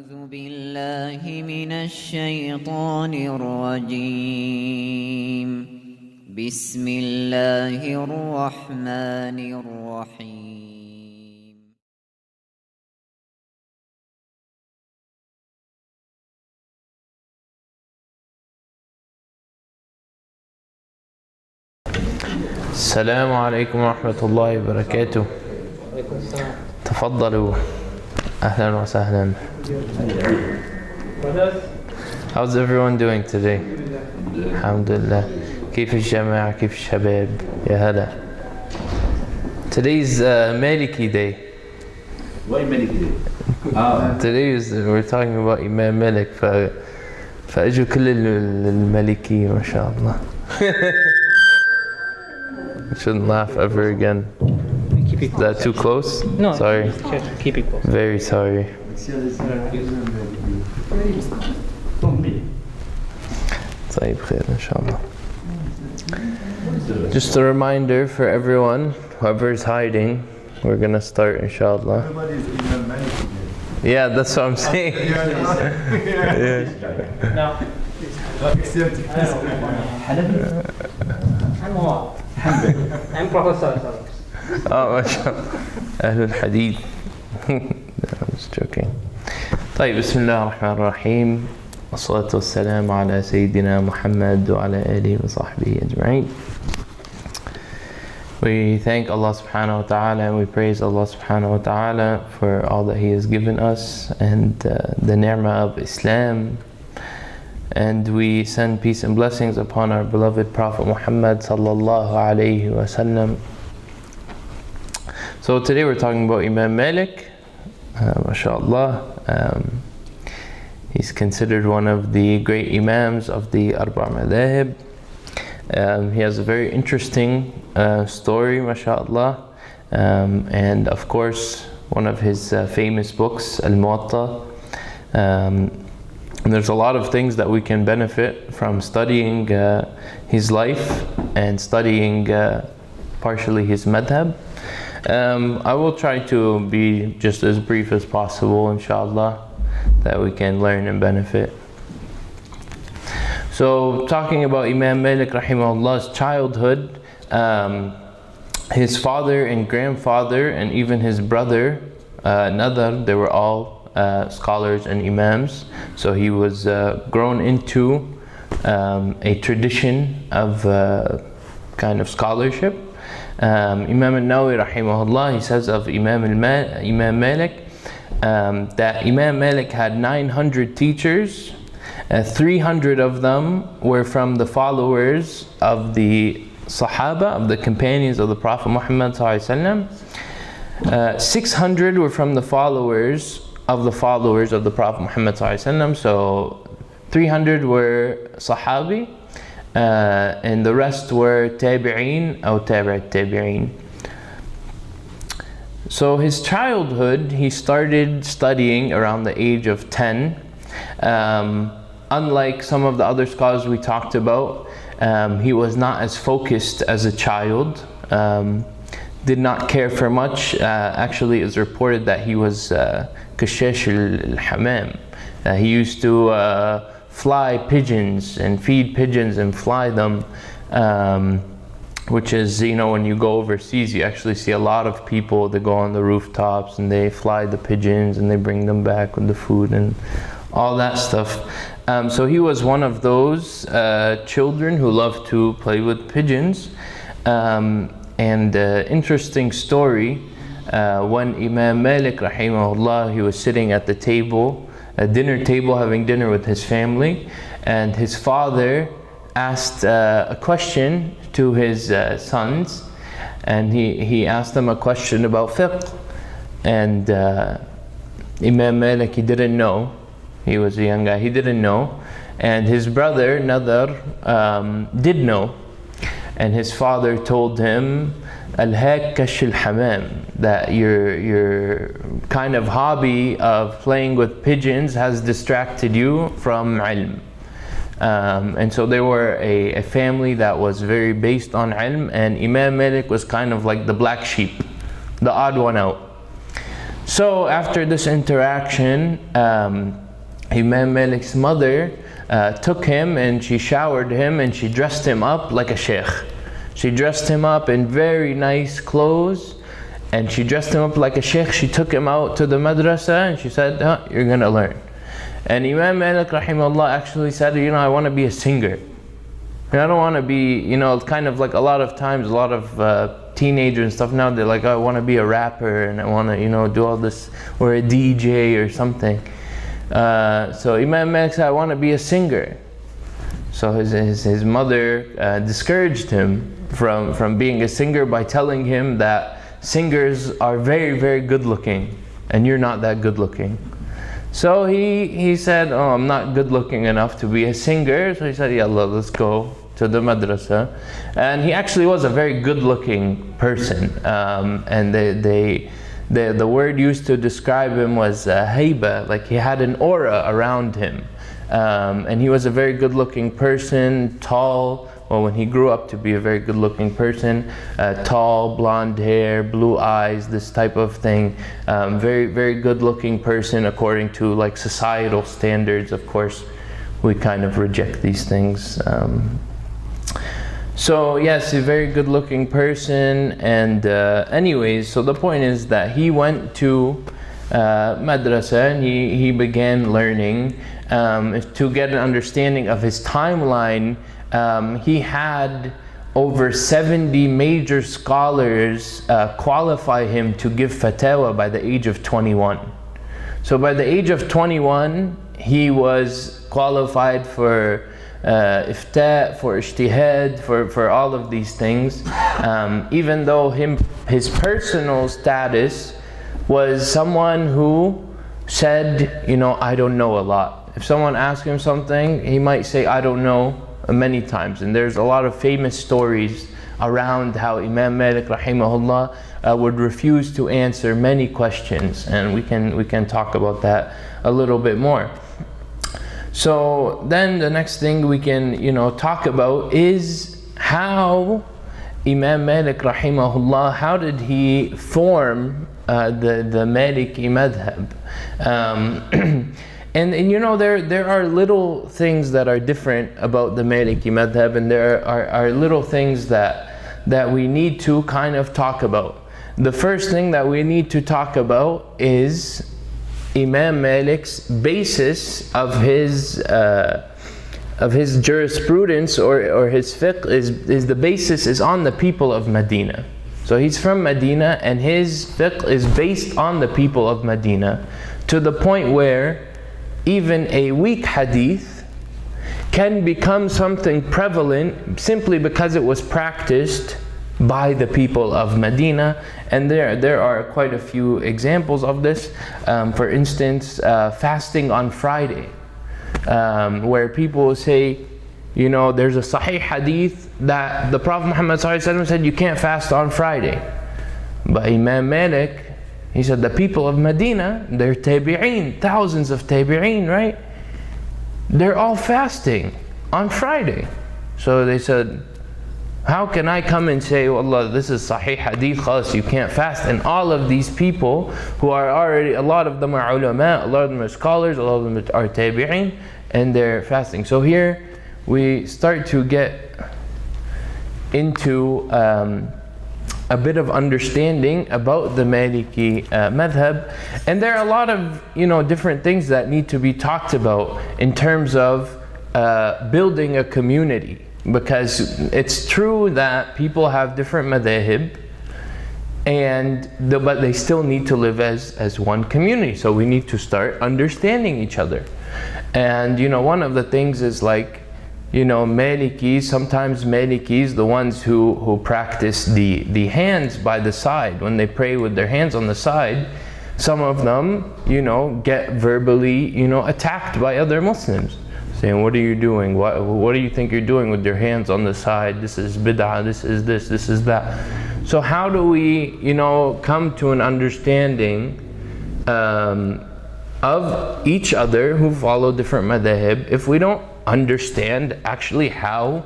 أعوذ بالله من الشيطان الرجيم. بسم الله الرحمن الرحيم. السلام عليكم ورحمة الله وبركاته. تفضلوا. أهلا وسهلا. How's everyone doing today? الحمد لله. كيف الجماعة؟ كيف الشباب؟ يا هلا. Today's Maliki day. Why Maliki day? Today we're talking about Imam Malik. فأجوا كل المالكية ما شاء الله. I shouldn't laugh ever again. Keep it Is that too close? No, Sorry. Keep it close. Very sorry. طيب خير إن شاء الله. Just a reminder for everyone, whoever is hiding, we're gonna start inshallah. Yeah, that's what I'm saying. Yeah. Now, I'm Professor. Oh, ما شاء الله. أهل الحديث. I'm just joking. طيب بسم الله الرحمن الرحيم. والصلاة والسلام على سيدنا محمد وعلى آله وصحبه أجمعين. We thank Allah subhanahu wa ta'ala and we praise Allah subhanahu wa ta'ala for all that He has given us and the ni'mah of Islam. And we send peace and blessings upon our beloved Prophet Muhammad sallallahu alayhi wa sallam. So today we're talking about Imam Malik, mashallah. He's considered one of the great Imams of the Arba' Madhahib. He has a very interesting story, mashallah. And of course, one of his famous books, Al-Muwatta. And there's a lot of things that we can benefit from studying his life and studying partially his madhab. I will try to be just as brief as possible, inshallah, that we can learn and benefit. So, talking about Imam Malik rahimahullah's childhood, his father and grandfather and even his brother, Nadar, they were all scholars and imams. So he was grown into a tradition of kind of scholarship. Imam al-Nawawi rahimahullah, he says of Imam Malik that Imam Malik had 900 teachers. 300 of them were from the followers of the Sahaba, of the companions of the Prophet Muhammad sallallahu alaihi wasallam. 600 were from the followers of the Prophet Muhammad sallallahu alaihi wasallam. So 300 were Sahabi. And the rest were tabi'een or tabi'at tabi'een. So his childhood, he started studying around the age of 10. Unlike some of the other scholars we talked about, he was not as focused as a child. Did not care for much. Actually, it's reported that he was kashash al-hamam. He used to fly pigeons and feed pigeons and fly them, which is, you know, when you go overseas, you actually see a lot of people that go on the rooftops and they fly the pigeons and they bring them back with the food and all that stuff. So he was one of those children who loved to play with pigeons. Interesting story, when Imam Malik rahimahullah, he was sitting at the table, a dinner table, having dinner with his family, and his father asked a question to his sons, and he asked them a question about fiqh, and Imam Malik, he didn't know. He was a young guy, he didn't know, and his brother Nadar did know, and his father told him, Al-Hakash al-Hamam, that your kind of hobby of playing with pigeons has distracted you from ilm. And so they were a family that was very based on ilm, and Imam Malik was kind of like the black sheep, the odd one out. So after this interaction, Imam Malik's mother took him and she showered him and she dressed him up like a sheikh. She dressed him up in very nice clothes and she dressed him up like a sheikh. She took him out to the madrasa and she said, you're going to learn. And Imam Malik rahimahullah actually said, I want to be a singer. And I don't want to be, kind of like a lot of times, a lot of teenagers and stuff now, they're like, I want to be a rapper and I want to, do all this, or a DJ or something. So Imam Malik said, I want to be a singer. So his mother discouraged him from being a singer by telling him that singers are very, very good looking and you're not that good looking. So he said, I'm not good looking enough to be a singer. So he said, Yallah, let's go to the madrasa. And he actually was a very good looking person. And the word used to describe him was haiba, like he had an aura around him. And he was a very good looking person, tall. Well, when he grew up to be a very good looking person, tall, blonde hair, blue eyes, this type of thing. Very, very good looking person according to like societal standards. Of course, we kind of reject these things. So yes, a very good looking person. And anyways, so the point is that he went to madrasa and he began learning to get an understanding of his timeline. He had over 70 major scholars qualify him to give fatwa by the age of 21. So by the age of 21, he was qualified for ifta, for ijtihad, for all of these things. Even though his personal status was someone who said, I don't know a lot. If someone asked him something, he might say, I don't know, many times. And there's a lot of famous stories around how Imam Malik rahimahullah would refuse to answer many questions, and we can talk about that a little bit more. So then the next thing we can talk about is how Imam Malik rahimahullah, how did he form the Maliki madhab. And there are little things that are different about the Maliki madhab, and there are little things that we need to kind of talk about. The first thing that we need to talk about is Imam Malik's basis of his jurisprudence or his fiqh is the basis is on the people of Medina. So he's from Medina and his fiqh is based on the people of Medina, to the point where even a weak hadith can become something prevalent simply because it was practiced by the people of Medina. And there are quite a few examples of this. For instance, fasting on Friday, where people say, there's a sahih hadith that the Prophet Muhammad said you can't fast on Friday. But Imam Malik, he said the people of Medina, they're tabi'een, thousands of tabi'een, right? They're all fasting on Friday. So they said, how can I come and say, Allah, this is sahih hadith, khalas, you can't fast? And all of these people who are already, a lot of them are ulama, a lot of them are scholars, a lot of them are tabi'een, and they're fasting. So here we start to get into a bit of understanding about the Maliki madhab. And there are a lot of different things that need to be talked about in terms of building a community, because it's true that people have different madhahib, but they still need to live as one community. So we need to start understanding each other. And one of the things is like, Malikis, sometimes Malikis, the ones who practice the hands by the side, when they pray with their hands on the side, some of them, get verbally, attacked by other Muslims, saying, what are you doing? What do you think you're doing with your hands on the side? This is bid'ah, this is this, this is that. So how do we, come to an understanding of each other who follow different madhahib if we don't understand actually how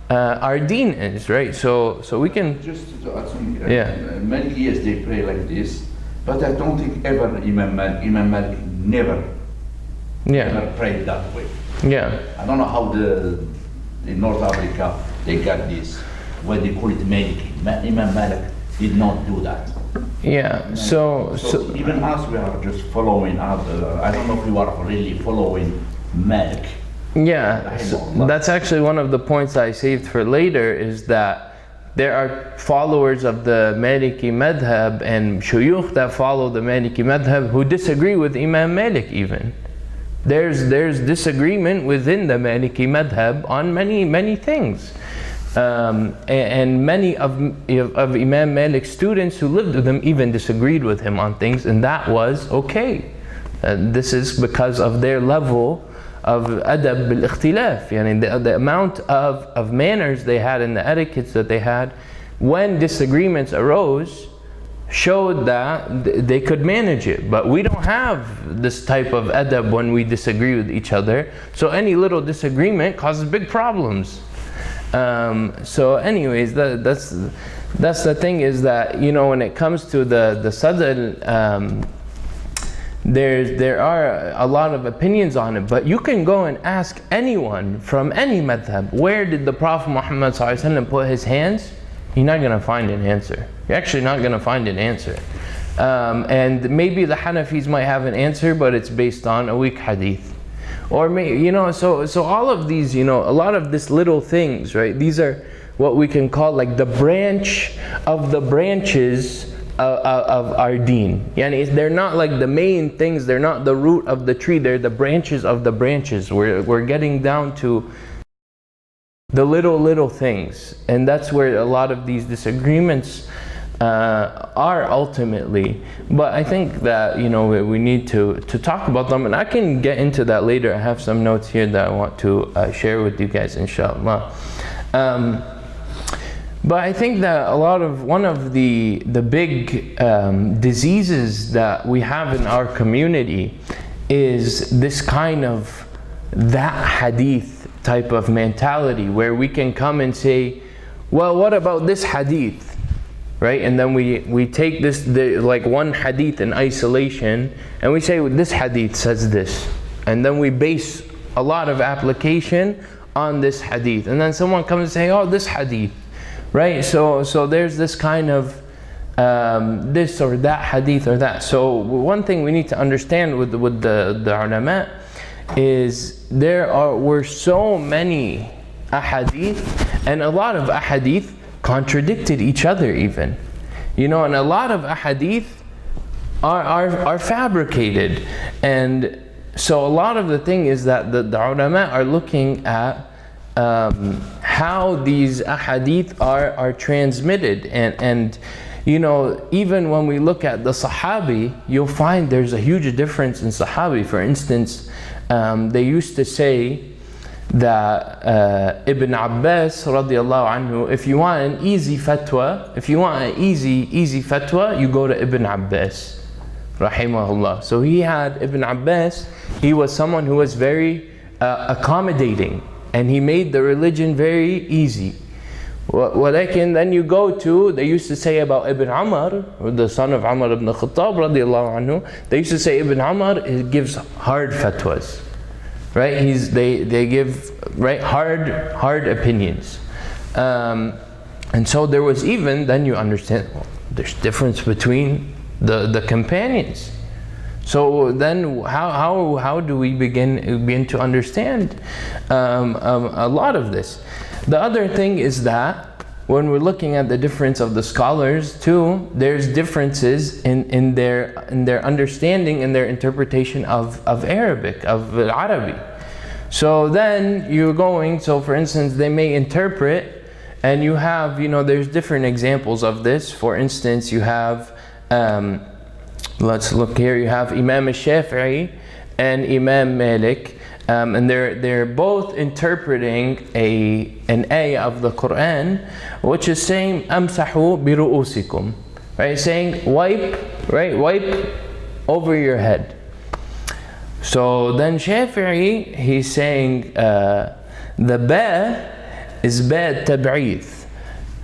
our deen is, right? So we can just to add something. Yeah. Many years they pray like this, But I don't think ever Imam Malik never prayed that way. Yeah. I don't know how in North Africa they got this, why they call it Maliki. Imam Malik did not do that. Yeah. So even us, we are just following other. I don't know if we are really following Malik. Yeah, so that's actually one of the points I saved for later, is that there are followers of the Maliki madhab and shuyukh that follow the Maliki madhab who disagree with Imam Malik even. There's disagreement within the Maliki madhab on many things. And many of Imam Malik's students who lived with him even disagreed with him on things, and that was okay. This is because of their level of adab bil-ikhtilaf, yani the amount of manners they had and the etiquettes that they had when disagreements arose showed that they could manage it. But we don't have this type of adab when we disagree with each other, so any little disagreement causes big problems. So anyways, that's the thing, is that, you know, when it comes to the sadr, there are a lot of opinions on it, but you can go and ask anyone from any madhab, where did the Prophet Muhammad ﷺ put his hands? You're not going to find an answer. You're actually not going to find an answer. And maybe the Hanafis might have an answer, but it's based on a weak hadith. Or maybe, you know, so all of these, you know, a lot of these little things, right? These are what we can call like the branch of the branches of our deen. Yani they're not like the main things, they're not the root of the tree, they're the branches of the branches. We're getting down to the little things, and that's where a lot of these disagreements are ultimately. But I think that, you know, we need to talk about them, and I can get into that later. I have some notes here that I want to share with you guys, inshallah. But I think that one of the big diseases that we have in our community is this kind of that hadith type of mentality, where we can come and say, well, what about this hadith, right? And then we take like one hadith in isolation, and we say, well, this hadith says this, and then we base a lot of application on this hadith, and then someone comes and say, oh, this hadith, right? So there's this kind of this or that hadith or that. So one thing we need to understand with the ulama is were so many ahadith, and a lot of ahadith contradicted each other even, you know, and a lot of ahadith are fabricated. And so a lot of the thing is that the ulama are looking at how these ahadith are transmitted, and you know, even when we look at the Sahabi, you'll find there's a huge difference in Sahabi. For instance, they used to say that Ibn Abbas radiallahu anhu, if you want an easy fatwa, you go to Ibn Abbas rahimahullah. So he had Ibn Abbas, he was someone who was very accommodating, and he made the religion very easy. Walakin then you go to, they used to say about Ibn Umar, or the son of Umar ibn Khattab radiallahu anhu, they used to say Ibn Umar, he gives hard fatwas, right? They give, right, hard opinions. And so there was even, then you understand, well, there's difference between the companions. So then how do we begin to understand a lot of this? The other thing is that when we're looking at the difference of the scholars too, there's differences in their understanding and their interpretation of Arabic, of Arabic. So then you're going, so for instance, they may interpret, and you have, you know, there's different examples of this. For instance, you have, let's look here, you have Imam al-Shafi'i and Imam Malik, and they're both interpreting an ayah of the Quran, which is saying amsahu bi ru'usikum, right? Saying wipe over your head. So then Shafi'i, he's saying the ba is ba tab'ith,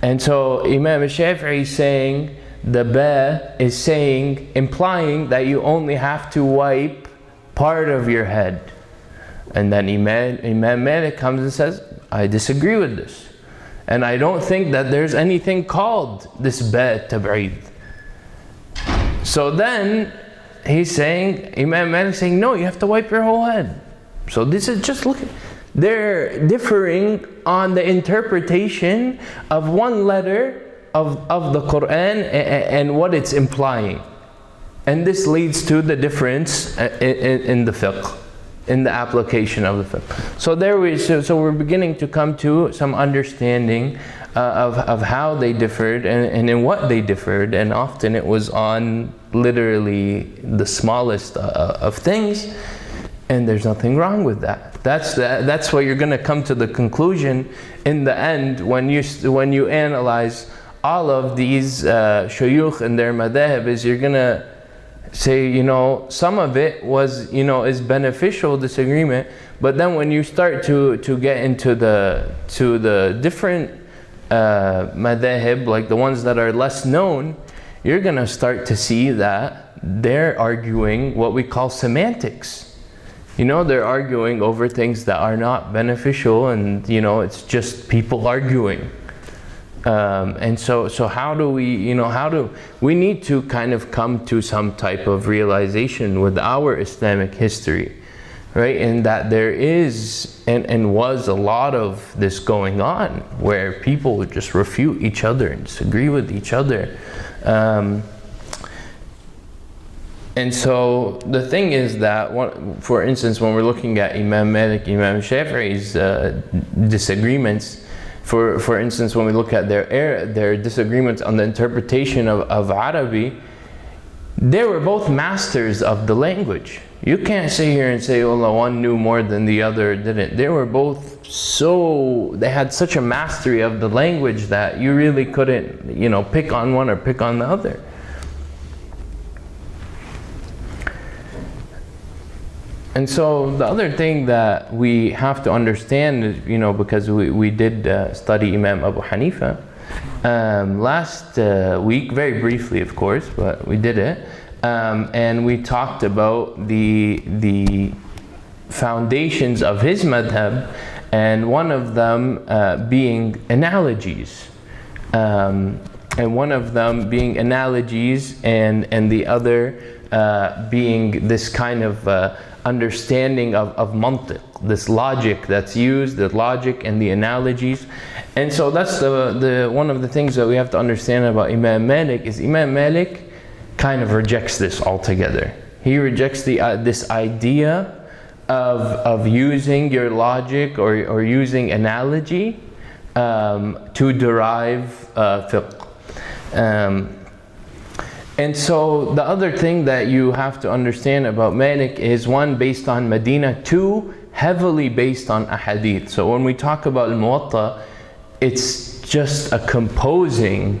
and so Imam al-Shafi'i is saying the ba is saying, implying that you only have to wipe part of your head. And then Imam Malik comes and says, I disagree with this. And I don't think that there's anything called this ba tab'id. So then he's saying, Imam Malik saying, no, you have to wipe your whole head. So this is just, look, they're differing on the interpretation of one letter of the Quran and what it's implying. And this leads to the difference in the fiqh, in the application of the fiqh. So we're beginning to come to some understanding of how they differed and in what they differed, and often it was on literally the smallest of things, and there's nothing wrong with that. That's why you're going to come to the conclusion in the end when you analyze all of these shuyukh and their madhab, is you're going to say, some of it was, is beneficial disagreement, but then when you start to get into the different madhab, like the ones that are less known, you're going to start to see that they're arguing what we call semantics. They're arguing over things that are not beneficial, and it's just people arguing. And so how do we need to kind of come to some type of realization with our Islamic history, right? And that there is and was a lot of this going on where people would just refute each other and disagree with each other. And so the thing is that, for instance, when we're looking at Imam Malik, Imam Shafi'i's disagreements, for instance, when we look at their disagreements on the interpretation of Arabic, they were both masters of the language. You can't sit here and say, oh, one knew more than the other didn't. They were both they had such a mastery of the language that you really couldn't, pick on one or pick on the other. And so the other thing that we have to understand is, because we did study Imam Abu Hanifa last week, very briefly of course, but we did it. And we talked about the foundations of his madhab, and one of them being analogies. And one of them being analogies, and the other being this kind of understanding of mantiq, this logic that's used, the logic and the analogies. And so that's the one of the things that we have to understand about Imam Malik, is Imam Malik kind of rejects this altogether. He rejects this idea of using your logic or using analogy to derive fiqh. And so the other thing that you have to understand about Malik is, one, based on Medina, two, heavily based on ahadith. So when we talk about al-Muwatta, it's just a composing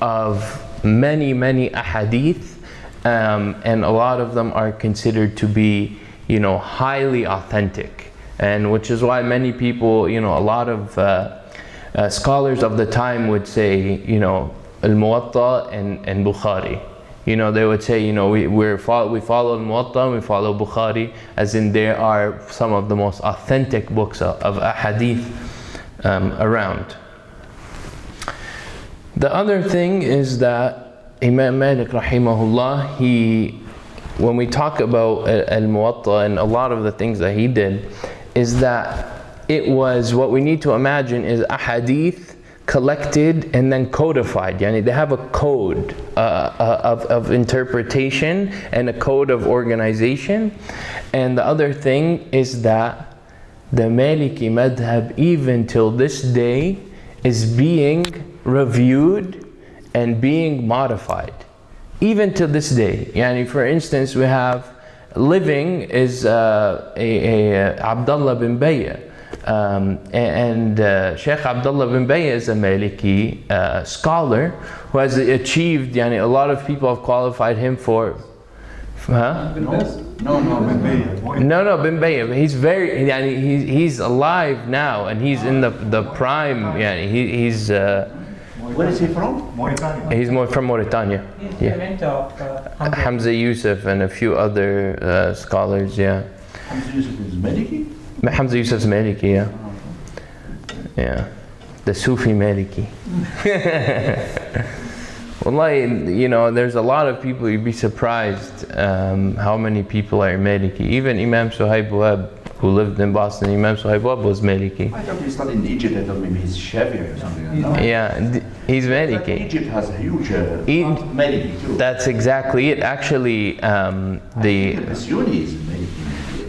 of many ahadith, and a lot of them are considered to be, highly authentic. And which is why many people, a lot of scholars of the time would say, Al-Muwatta and Bukhari. They would say, we follow Al-Muwatta and we follow Bukhari, as in they are some of the most authentic books of ahadith around. The other thing is that Imam Malik rahimahullah, when we talk about Al-Muwatta and a lot of the things that he did, is that it was, what we need to imagine is ahadith collected and then codified. Yani they have a code of interpretation and a code of organization. And the other thing is that the Maliki madhab, even till this day, is being reviewed and being modified. Even to this day. Yani for instance, we have living is Abdullah bin Bayya. And Sheikh Abdullah bin Bayya is a Maliki scholar who has achieved, a lot of people have qualified him for No, bin Bayya. He's alive now, and he's in the prime. He's Where is he from? Mauritania. He's more from Mauritania. He's Yeah. the mentor of Hamza Yusuf and a few other scholars, yeah. Hamza Yusuf is Maliki? Hamza Yusuf's Maliki, yeah. Yeah. The Sufi Maliki. Wallahi, you know, there's a lot of people, you'd be surprised how many people are Maliki. Even Imam Suhaib Wahab, who lived in Boston, Imam Suhaib Wahab was Maliki. I thought he studied in Egypt. I thought maybe he's Shafi'i or something. No. Yeah, he's But Maliki. Egypt has a huge Maliki too. That's exactly it. Actually, the Sunni is Maliki.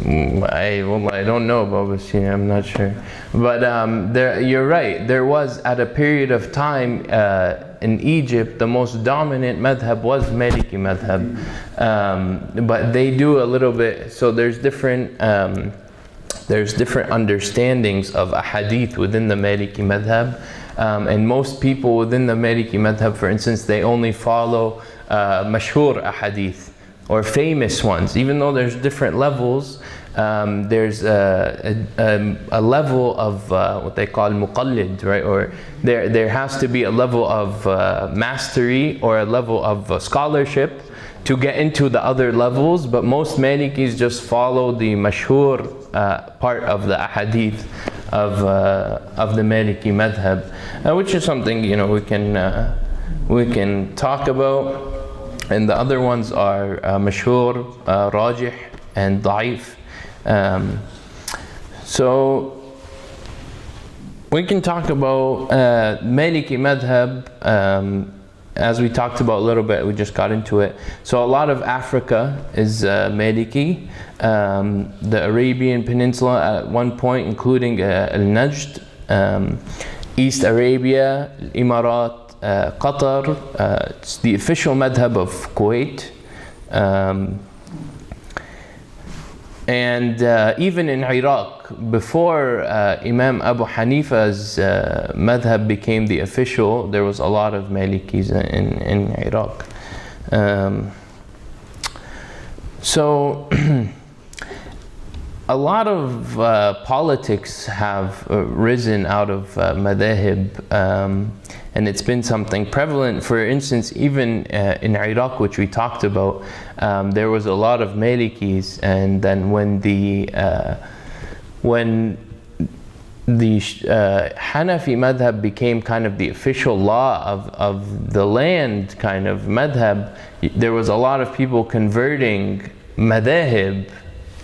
I don't know about Basini, I'm not sure. But you're right, there was at a period of time in Egypt, the most dominant madhab was Maliki madhab. But they do a little bit, so there's different understandings of ahadith within the Maliki madhab. And most people within the Maliki madhab, for instance, they only follow mashhur ahadith, or famous ones. Even though there's different levels, there's a level of what they call muqallid, right? Or there has to be a level of mastery or a level of scholarship to get into the other levels. But most Malikis just follow the mashhur part of the ahadith of the Maliki madhab, which is something, you know, we can talk about. And the other ones are mashhur, rajih, and da'if. So we can talk about Maliki madhab, as we talked about a little bit, we just got into it. So a lot of Africa is Maliki, the Arabian Peninsula at one point, including Al-Najd, East Arabia, Imarat, Qatar, it's the official madhab of Kuwait, and even in Iraq, before Imam Abu Hanifa's madhab became the official, there was a lot of Malikis in Iraq. So a lot of politics have risen out of madahib, and it's been something prevalent. For instance, even in Iraq, which we talked about, there was a lot of Malikis, and then when the Hanafi madhab became kind of the official law of the land, kind of madhab, there was a lot of people converting madahib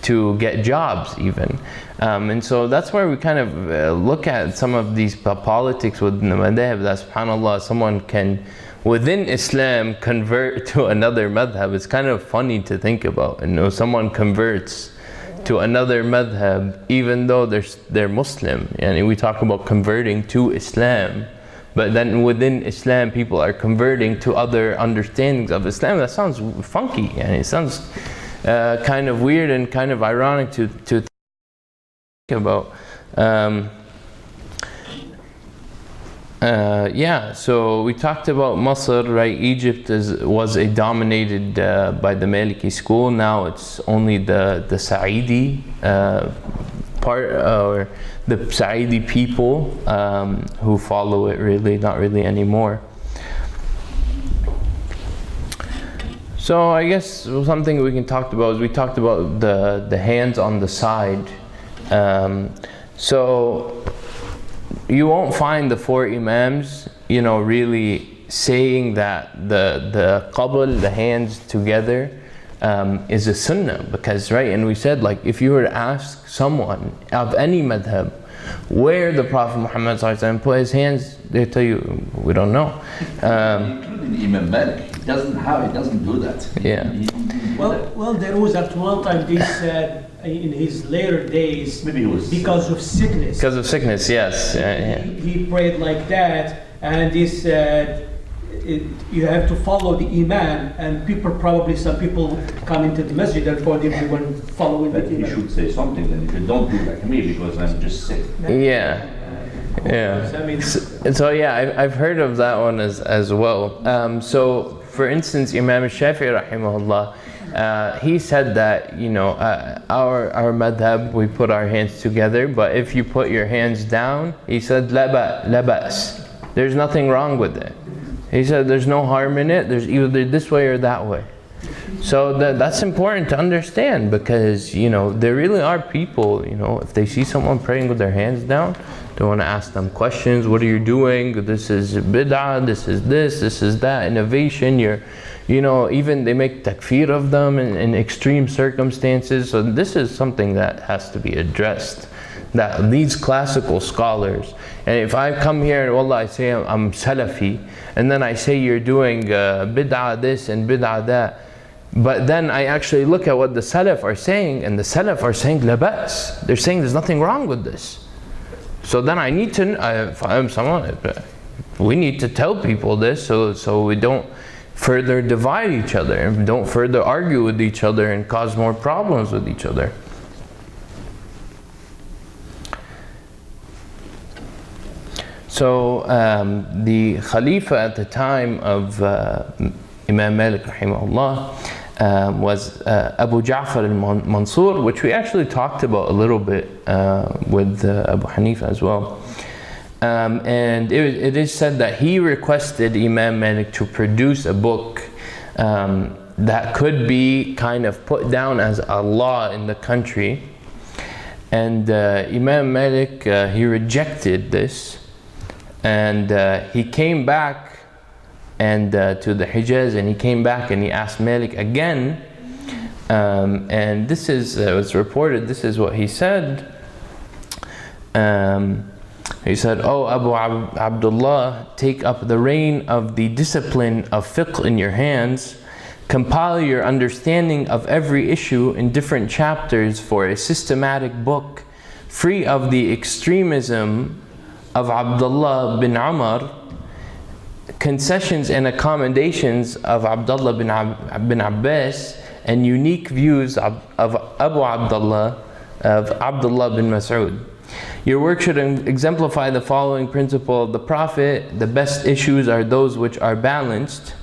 to get jobs even. And so that's where we kind of look at some of these politics within the madhab, that subhanAllah, someone can within Islam convert to another madhab. It's kind of funny to think about. You know, someone converts to another madhab even though they're Muslim. And we talk about converting to Islam, but then within Islam people are converting to other understandings of Islam. That sounds funky, and it sounds kind of weird and kind of ironic to think about. Yeah, so we talked about Masr, right? Egypt was dominated by the Maliki school. Now it's only the Sa'idi part, or the Sa'idi people who follow it, really, not really anymore. So I guess something we can talk about is we talked about the hands on the side. So you won't find the four Imams, you know, really saying that the qabl, the hands together, is a sunnah, because, right, and we said, like, if you were to ask someone of any madhab where the Prophet Muhammad put his hands, they tell you, we don't know. Including Imam Malik, he doesn't do that. Yeah. Well, there was at one time they said in his later days, Maybe it was because of sickness. Because of sickness, yes. He prayed like that, and he said you have to follow the Imam, and some people come into the masjid and for them when following But the he Imam. should say something, then if you don't do like me because I'm just sick. Yeah. Yeah. I mean, So yeah, I've heard of that one as well. So for instance, Imam Shafi'i rahimahullah, he said that, you know, our madhab, we put our hands together, but if you put your hands down, he said la ba's. There's nothing wrong with it. He said there's no harm in it. There's either this way or that way. So that's important to understand, because there really are people, if they see someone praying with their hands down, they want to ask them questions. What are you doing? This is bid'ah, this is that, innovation. Even they make takfir of them in extreme circumstances. So this is something that has to be addressed. That these classical scholars, and if I come here and wallah, I say I'm Salafi, and then I say you're doing bid'ah this and bid'ah that, but then I actually look at what the Salaf are saying, and the Salaf are saying labas. They're saying there's nothing wrong with this. So then I need to, if I'm someone, we need to tell people this so we don't further divide each other, and don't further argue with each other and cause more problems with each other. So the Khalifa at the time of Imam Malik rahimahullah was Abu Ja'far al-Mansur, which we actually talked about a little bit with Abu Hanifa as well. And it is said that he requested Imam Malik to produce a book that could be kind of put down as a law in the country. And Imam Malik, he rejected this. And he came back and to the Hijaz, and he came back and he asked Malik again, and this is was reported. This is what he said. He said, "Oh Abu Abdullah, take up the reign of the discipline of fiqh in your hands. Compile your understanding of every issue in different chapters for a systematic book, free of the extremism of Abdullah bin Umar, concessions and accommodations of Abdullah bin Abbas, and unique views of Abu Abdullah, of Abdullah bin Mas'ud. Your work should exemplify the following principle of the Prophet: the best issues are those which are balanced.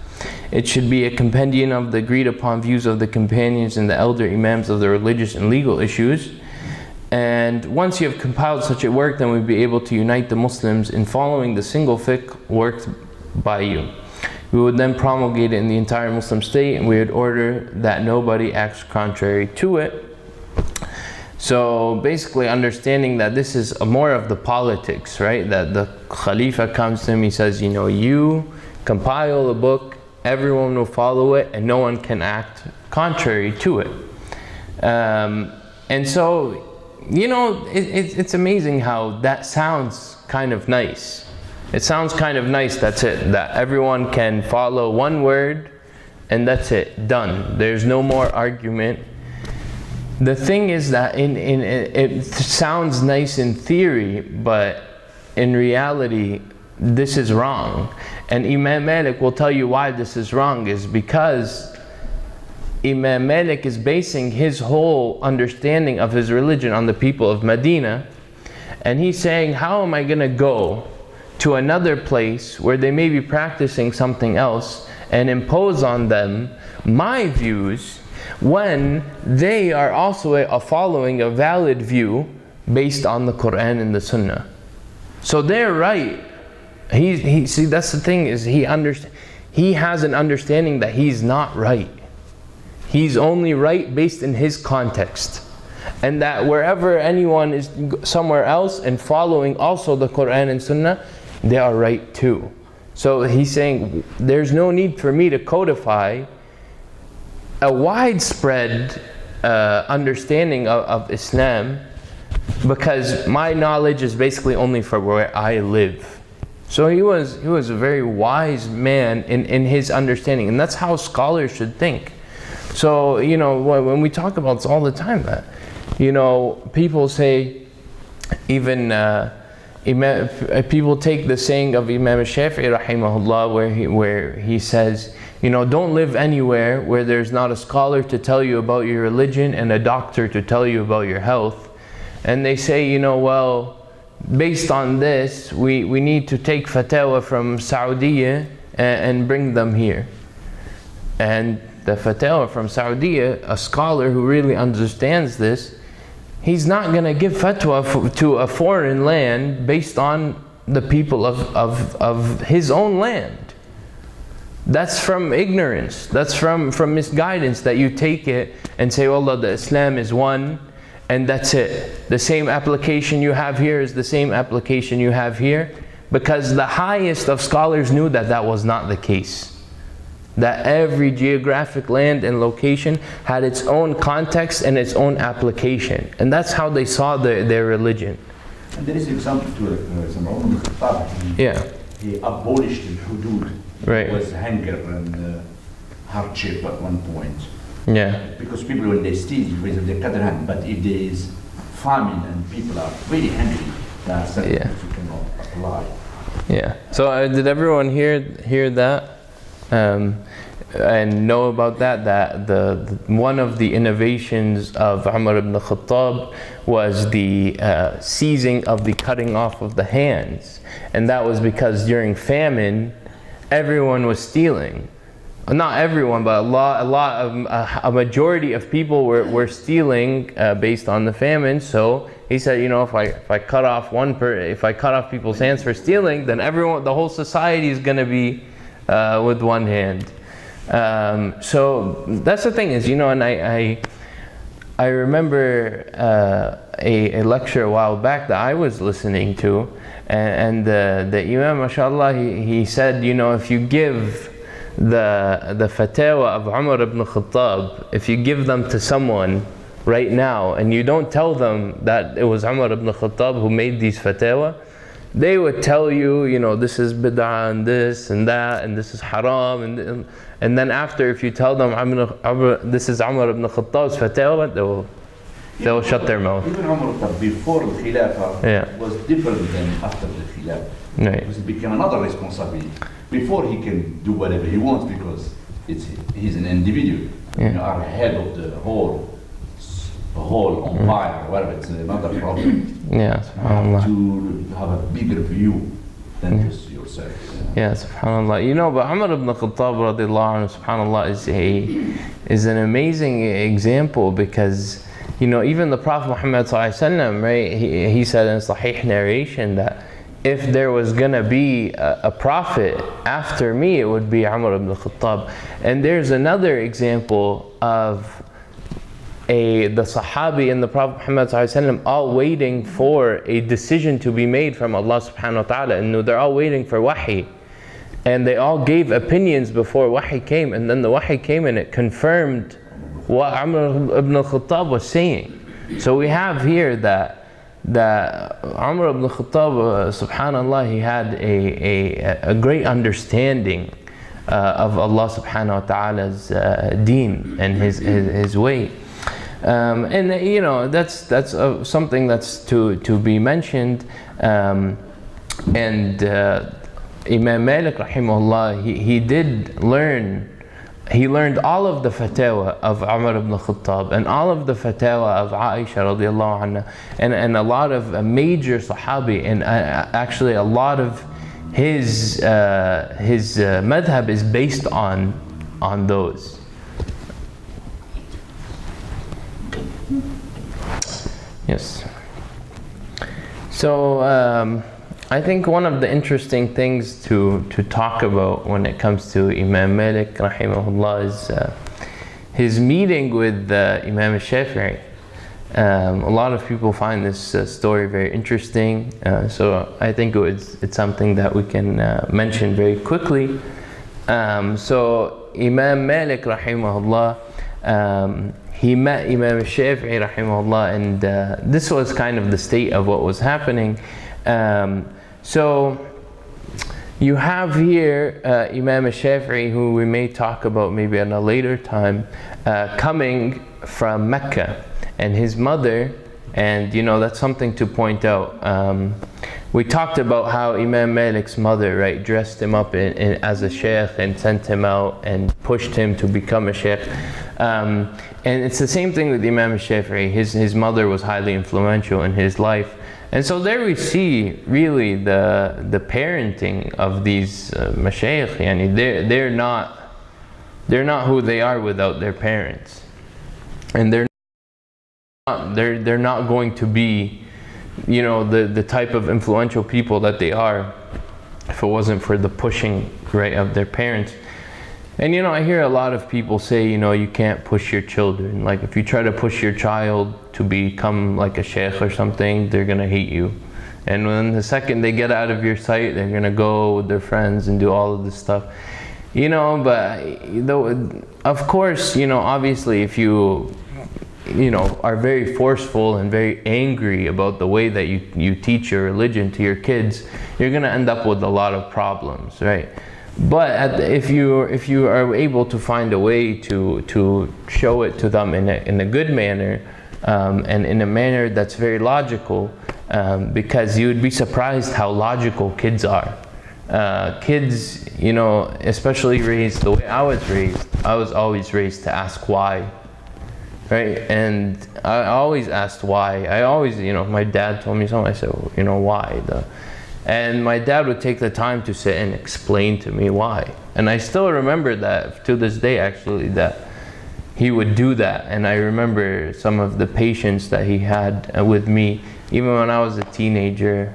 It should be a compendium of the agreed upon views of the companions and the elder Imams of the religious and legal issues. And once you have compiled such a work, then we'll be able to unite the Muslims in following the single fiqh worked by you. We would then promulgate it in the entire Muslim state, and we would order that nobody acts contrary to it." So basically understanding that this is more of the politics, right? That the Khalifa comes to him, he says, you compile a book, everyone will follow it, and no one can act contrary to it. And so, it's amazing how that sounds kind of nice. It sounds kind of nice, that's it, that everyone can follow one word and that's it, done. There's no more argument. The thing is that it sounds nice in theory, but in reality, this is wrong. And Imam Malik will tell you why this is wrong, is because Imam Malik is basing his whole understanding of his religion on the people of Medina. And he's saying, how am I going to go to another place where they may be practicing something else and impose on them my views when they are also following a valid view based on the Quran and the Sunnah? So they're right. See, that's the thing, is he has an understanding that he's not right. He's only right based in his context. And that wherever anyone is somewhere else and following also the Quran and Sunnah, they are right too. So he's saying, there's no need for me to codify a widespread understanding of Islam, because my knowledge is basically only for where I live. So he was a very wise man in his understanding, and that's how scholars should think. So, when we talk about this all the time, that, people say, even people take the saying of Imam Shafi'i rahimahullah, where he says, don't live anywhere where there's not a scholar to tell you about your religion and a doctor to tell you about your health. And they say, well, based on this, we need to take fatwa from Saudi and bring them here. And the fatwa from Saudi, a scholar who really understands this, he's not going to give fatwa to a foreign land based on the people of his own land. That's from ignorance. That's from misguidance, that you take it and say, Allah, the Islam is one, and that's it. The same application you have here is the same application you have here, because the highest of scholars knew that that was not the case. That every geographic land and location had its own context and its own application. And that's how they saw their religion. And there is an example to Umar ibn Khattab. Yeah. He abolished the hudud. Right. It was hunger and hardship at one point. Yeah. Because people, when they steal, they cut their hand. But if there is famine and people are very hungry, that's something that you cannot apply. Yeah. So did everyone hear that? And know about that? That the one of the innovations of Umar ibn Khattab was the seizing of the cutting off of the hands, and that was because during famine, everyone was stealing. Not everyone, but a majority of people were stealing based on the famine. So he said, you know, if I cut off if I cut off people's hands for stealing, then the whole society is going to be with one hand. So that's the thing is, you know, and I remember a lecture a while back that I was listening to, and the Imam, mashallah, he said, you know, if you give the fatwa of Umar ibn Khattab, if you give them to someone right now and you don't tell them that it was Umar ibn Khattab who made these fatwa, they would tell you, you know, this is bid'ah and this and that and this is haram, and then after, if you tell them this is Umar ibn Khattab's fatwa, they will shut their mouth. Even Umar before the Khilafah was different than after the Khilafah. Right. Because it became another responsibility. Before he can do whatever he wants because he's an individual. You know, are head of the whole empire, whatever. It's another problem. Yeah, subhanAllah. To have a bigger view than just yourself. Yeah, subhanAllah. You know, but Umar ibn Khattab radiallahu anhu, subhanAllah, is an amazing example, because, you know, even the Prophet Muhammad sallallahu alaihi wasallam, right, he said in Sahih narration that if there was going to be a prophet after me, it would be Umar ibn Khattab. And there's another example of the Sahabi and the Prophet Muhammad ﷺ all waiting for a decision to be made from Allah subhanahu wa ta'ala. And they're all waiting for wahi. And they all gave opinions before wahi came. And then the wahi came and it confirmed what Umar ibn Khattab was saying. So we have here that Umar ibn Khattab, subhanAllah, he had a great understanding of Allah subhanahu wa ta'ala's deen and his way. And you know, that's something that's to be mentioned. And Imam Malik rahimahullah, he learned all of the fatwa of Umar ibn Khattab and all of the fatwa of Aisha radiallahu anha, and a lot of major Sahabi, and actually a lot of his madhab is based on those. Yes. So I think one of the interesting things to talk about when it comes to Imam Malik rahimahullah is his meeting with Imam al-Shafi'i. A lot of people find this story very interesting, so I think it's something that we can mention very quickly. So Imam Malik rahimahullah, he met Imam al-Shafi'i rahimahullah, and this was kind of the state of what was happening. So you have here Imam al-Shafi'i, who we may talk about maybe at a later time, coming from Mecca, and his mother, and you know, that's something to point out. We talked about how Imam Malik's mother, right, dressed him up as a sheikh and sent him out and pushed him to become a sheikh. And it's the same thing with Imam al-Shafi'i. His mother was highly influential in his life. And so there we see really the parenting of these mashayikh. Yani they're not who they are without their parents, and they're not going to be you know, the type of influential people that they are if it wasn't for the pushing, right, of their parents. And you know, I hear a lot of people say, you know, you can't push your children. Like if you try to push your child to become like a sheikh or something, they're gonna hate you. And when the second they get out of your sight, they're gonna go with their friends and do all of this stuff. You know, but of course, you know, obviously if you know, are very forceful and very angry about the way that you teach your religion to your kids, you're gonna end up with a lot of problems, right? But if you are able to find a way to show it to them in a good manner, and in a manner that's very logical, because you would be surprised how logical kids are. Kids, you know, especially raised the way I was raised, I was always raised to ask why, right? And I always asked why. I always, you know, my dad told me something, I said, well, you know, why? And my dad would take the time to sit and explain to me why. And I still remember that to this day, actually, that he would do that. And I remember some of the patience that he had with me, even when I was a teenager.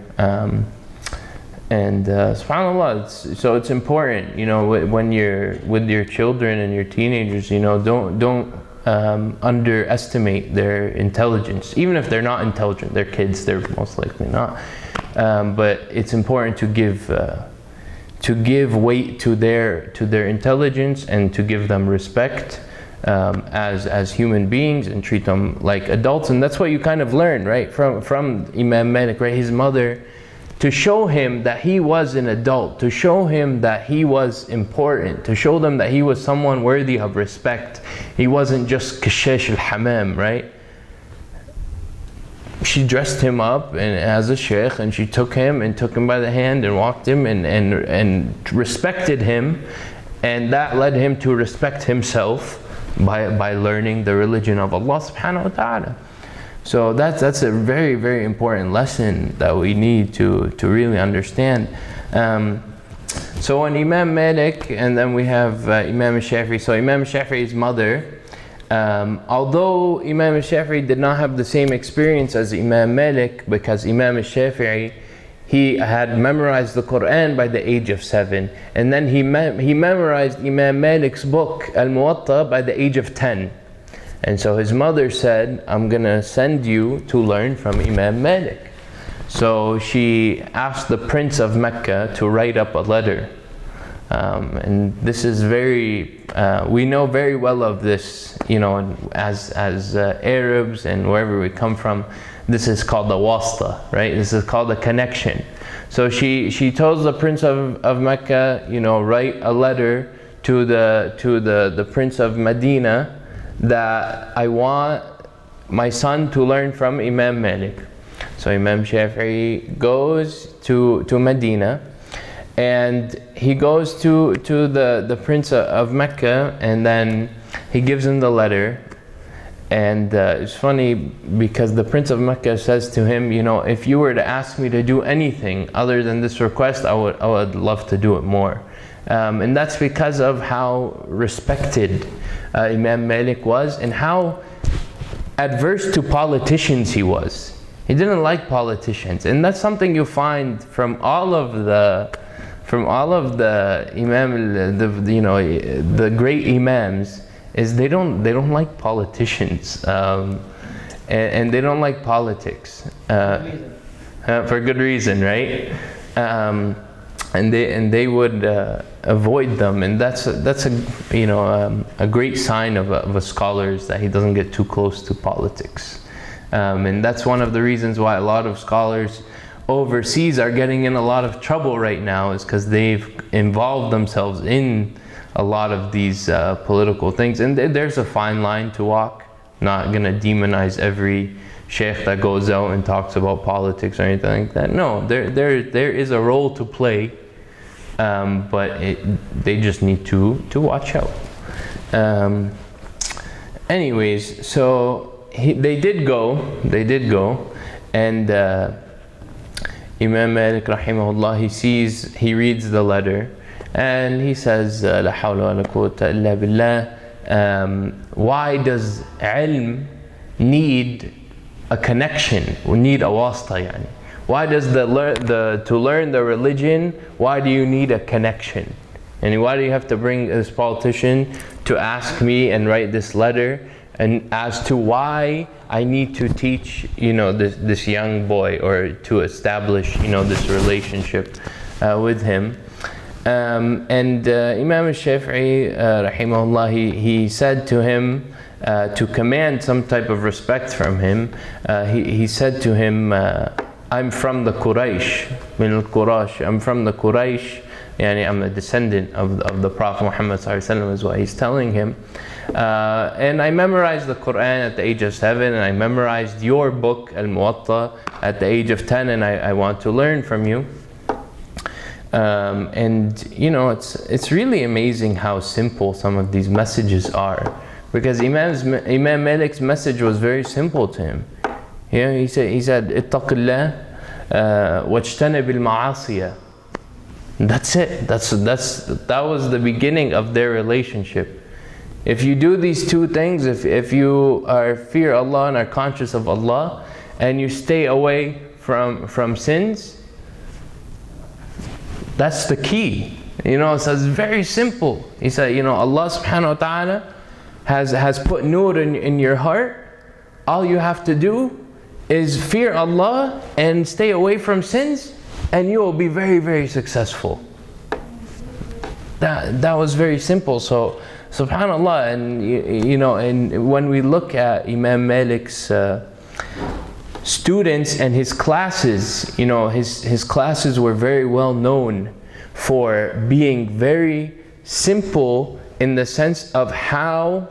SubhanAllah, so it's important, you know, when you're with your children and your teenagers, you know, don't underestimate their intelligence. Even if they're not intelligent, they're kids, they're most likely not. But it's important to give weight to their intelligence and to give them respect as human beings and treat them like adults. And that's what you kind of learn, right, from Imam Malik, right? His mother, to show him that he was an adult, to show him that he was important, to show them that he was someone worthy of respect. He wasn't just kashish al-hamam, right? She dressed him up as a sheikh, and she took him by the hand and walked him and respected him, and that led him to respect himself by learning the religion of Allah subhanahu wa ta'ala. So that's a very, very important lesson that we need to really understand. So when Imam Malik, and then we have Imam Shafi'i. So Imam Shafi'i's mother, although Imam Shafi'i did not have the same experience as Imam Malik, because Imam Shafi'i, he had memorized the Quran by the age of 7, and then he memorized Imam Malik's book Al-Muwatta by the age of 10. And so his mother said, I'm gonna send you to learn from Imam Malik. So she asked the Prince of Mecca to write up a letter. And this is very, we know very well of this, you know, as Arabs and wherever we come from. This is called the wasta, right? This is called a connection. So she tells the Prince of Mecca, you know, write a letter to the Prince of Medina, that I want my son to learn from Imam Malik. So Imam Shafi'i goes to Medina, and he goes to the Prince of Mecca, and then he gives him the letter. And it's funny because the Prince of Mecca says to him, you know, if you were to ask me to do anything other than this request, I would love to do it more. And that's because of how respected Imam Malik was, and how adverse to politicians he was. He didn't like politicians, and that's something you find from all of the Imam, the great Imams, is they don't like politicians, and they don't like politics for good reason, right? And they would avoid them, and that's a great sign of a scholar, is that he doesn't get too close to politics. And that's one of the reasons why a lot of scholars overseas are getting in a lot of trouble right now, is because they've involved themselves in a lot of these political things. And there's a fine line to walk. Not gonna demonize every sheikh that goes out and talks about politics or anything like that. No, there is a role to play, but they just need to watch out. Anyways, so they did go, and Imam Malik rahimahullah, he reads the letter, and he says, La hawla wa la quwwata illa billah. Why does ilm need a connection. We need a wasta yani. Why does to learn the religion, why do you need a connection? And why do you have to bring this politician to ask me and write this letter and as to why I need to teach, this young boy, or to establish, this relationship with him. And Imam al-Shafi'i, rahimahullah, he said to him, to command some type of respect from him, he said to him, I'm from the Quraysh, min al-Qurash, I'm from the Quraysh, yani I'm a descendant of the Prophet Muhammad ﷺ, is what he's telling him. And I memorized the Quran at the age of 7, and I memorized your book, Al-Muwatta, at the age of 10, and I want to learn from you. It's really amazing how simple some of these messages are. Because Imam Malik's message was very simple to him. He said, "Ittaqillah wajtanib al-ma'asiya." That's it. That was the beginning of their relationship. If you do these two things, if you fear Allah and are conscious of Allah, and you stay away from sins, that's the key. So it's very simple. He said, Allah subhanahu wa ta'ala has put nur in your heart. All you have to do is fear Allah and stay away from sins, and you will be very, very successful. That was very simple. So subhanallah, and when we look at Imam Malik's students and his classes, his classes were very well known for being very simple in the sense of how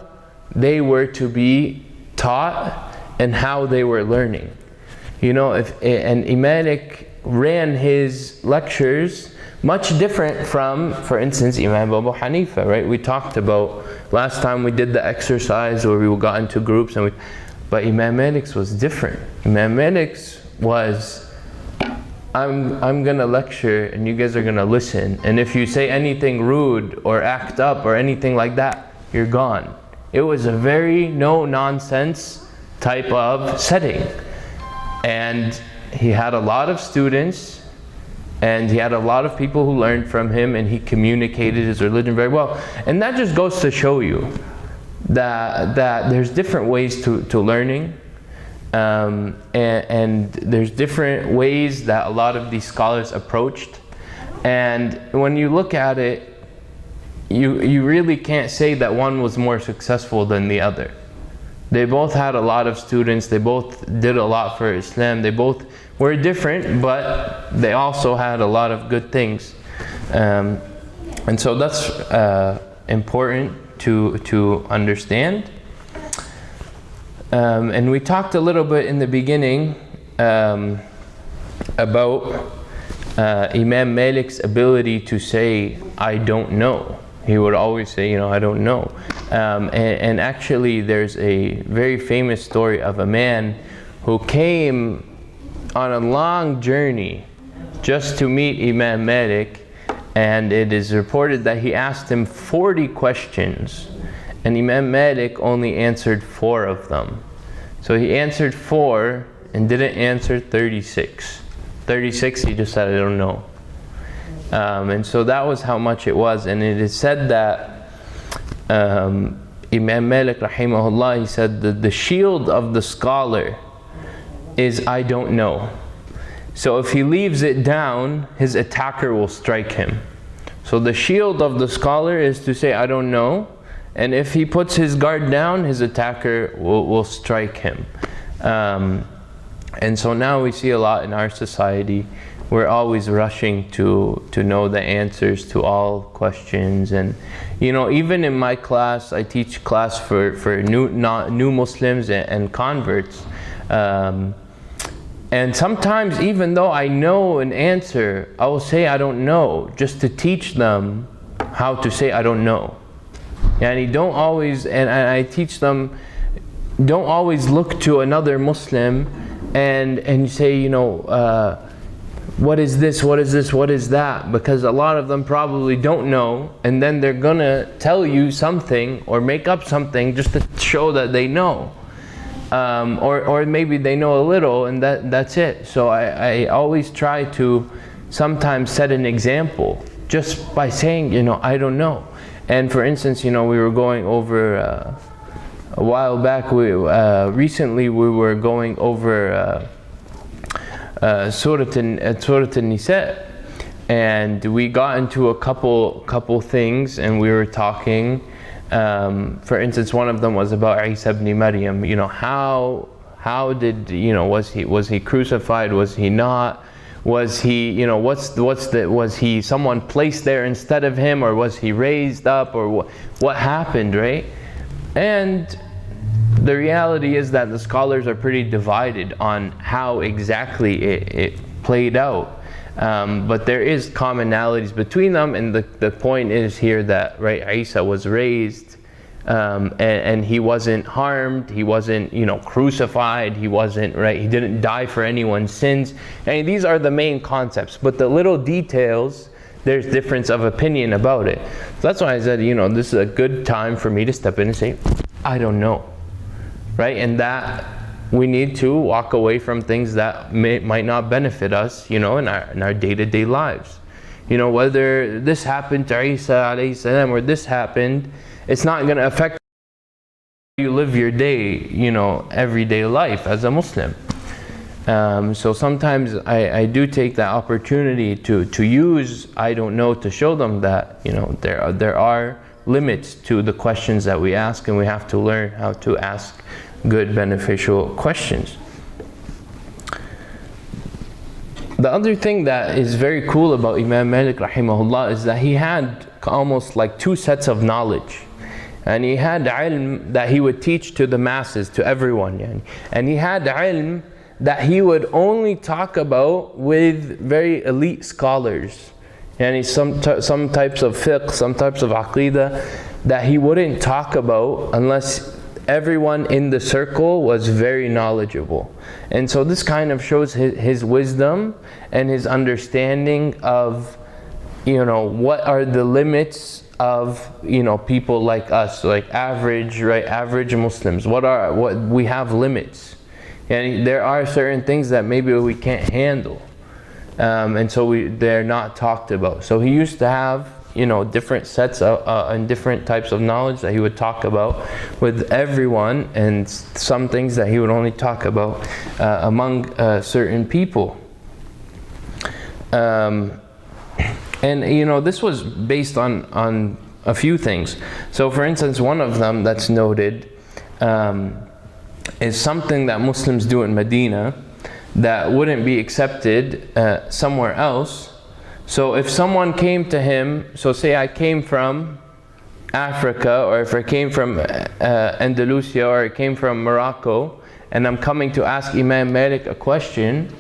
they were to be taught and how they were learning. And Imam Malik ran his lectures much different from, for instance, Imam Abu Hanifa, right? We talked about last time we did the exercise where we got into groups, but Imam Malik's was different. Imam Malik's was, I'm gonna lecture and you guys are gonna listen, and if you say anything rude or act up or anything like that, you're gone. It was a very no-nonsense type of setting. And he had a lot of students, and he had a lot of people who learned from him, and he communicated his religion very well. And that just goes to show you that there's different ways to learning, and there's different ways that a lot of these scholars approached. And when you look at it, you really can't say that one was more successful than the other. They both had a lot of students, they both did a lot for Islam, they both were different, but they also had a lot of good things. And so that's important to understand. And we talked a little bit in the beginning about Imam Malik's ability to say, I don't know. He would always say, I don't know. And actually there's a very famous story of a man who came on a long journey just to meet Imam Malik, and it is reported that he asked him 40 questions, and Imam Malik only answered 4 of them. So he answered 4 and didn't answer 36. 36 he just said, I don't know. And so that was how much it was. And it is said that Imam Malik rahimahullah, he said that the shield of the scholar is I don't know. So if he leaves it down, his attacker will strike him. So the shield of the scholar is to say I don't know, and if he puts his guard down, his attacker will strike him. And so now we see a lot in our society. We're always rushing to know the answers to all questions. And even in my class, I teach class for new Muslims and converts. And sometimes, even though I know an answer, I will say I don't know, just to teach them how to say I don't know. And don't always, and I teach them, don't always look to another Muslim and say, what is this, what is this, what is that? Because a lot of them probably don't know, and then they're gonna tell you something or make up something just to show that they know. or maybe they know a little and that's it. So I always try to sometimes set an example just by saying, you know, I don't know. And for instance, you know, we were going over a while back, recently we were going over Surah An-Nisa, and we got into a couple things, and we were talking. For instance, one of them was about Isa ibn Maryam. You know, how did, you know, was he crucified? Was he not? Was he, you know, was he someone placed there instead of him, or was he raised up, or what happened, right? And the reality is that the scholars are pretty divided on how exactly it played out. But there is commonalities between them, and the point is here that, right, Isa was raised, and he wasn't harmed, he wasn't, you know, crucified, he wasn't, right, he didn't die for anyone's sins. And these are the main concepts, but the little details, there's difference of opinion about it. So that's why I said, you know, this is a good time for me to step in and say, I don't know, right? And that we need to walk away from things that might not benefit us, you know, in our day-to-day lives. You know, whether this happened to Isa alayhi salam or this happened, it's not going to affect how you live your day, you know, everyday life as a Muslim. So sometimes I do take that opportunity to use I don't know to show them that, you know, there are limits to the questions that we ask, and we have to learn how to ask good, beneficial questions. The other thing that is very cool about Imam Malik rahimahullah is that he had almost like two sets of knowledge. And he had ilm that he would teach to the masses, to everyone. Yani. And he had ilm that he would only talk about with very elite scholars. And some types of fiqh, some types of aqidah that he wouldn't talk about unless everyone in the circle was very knowledgeable. And so this kind of shows his wisdom and his understanding of, you know, what are the limits of, you know, people like us, like average Muslims. What we have limits, and there are certain things that maybe we can't handle, and so they're not talked about. So he used to have, you know, different sets of and different types of knowledge that he would talk about with everyone, and some things that he would only talk about among certain people. And you know, this was based on a few things. So for instance, one of them that's noted is something that Muslims do in Medina that wouldn't be accepted somewhere else. So if someone came to him, so say I came from Africa, or if I came from Andalusia, or I came from Morocco, and I'm coming to ask Imam Malik a question,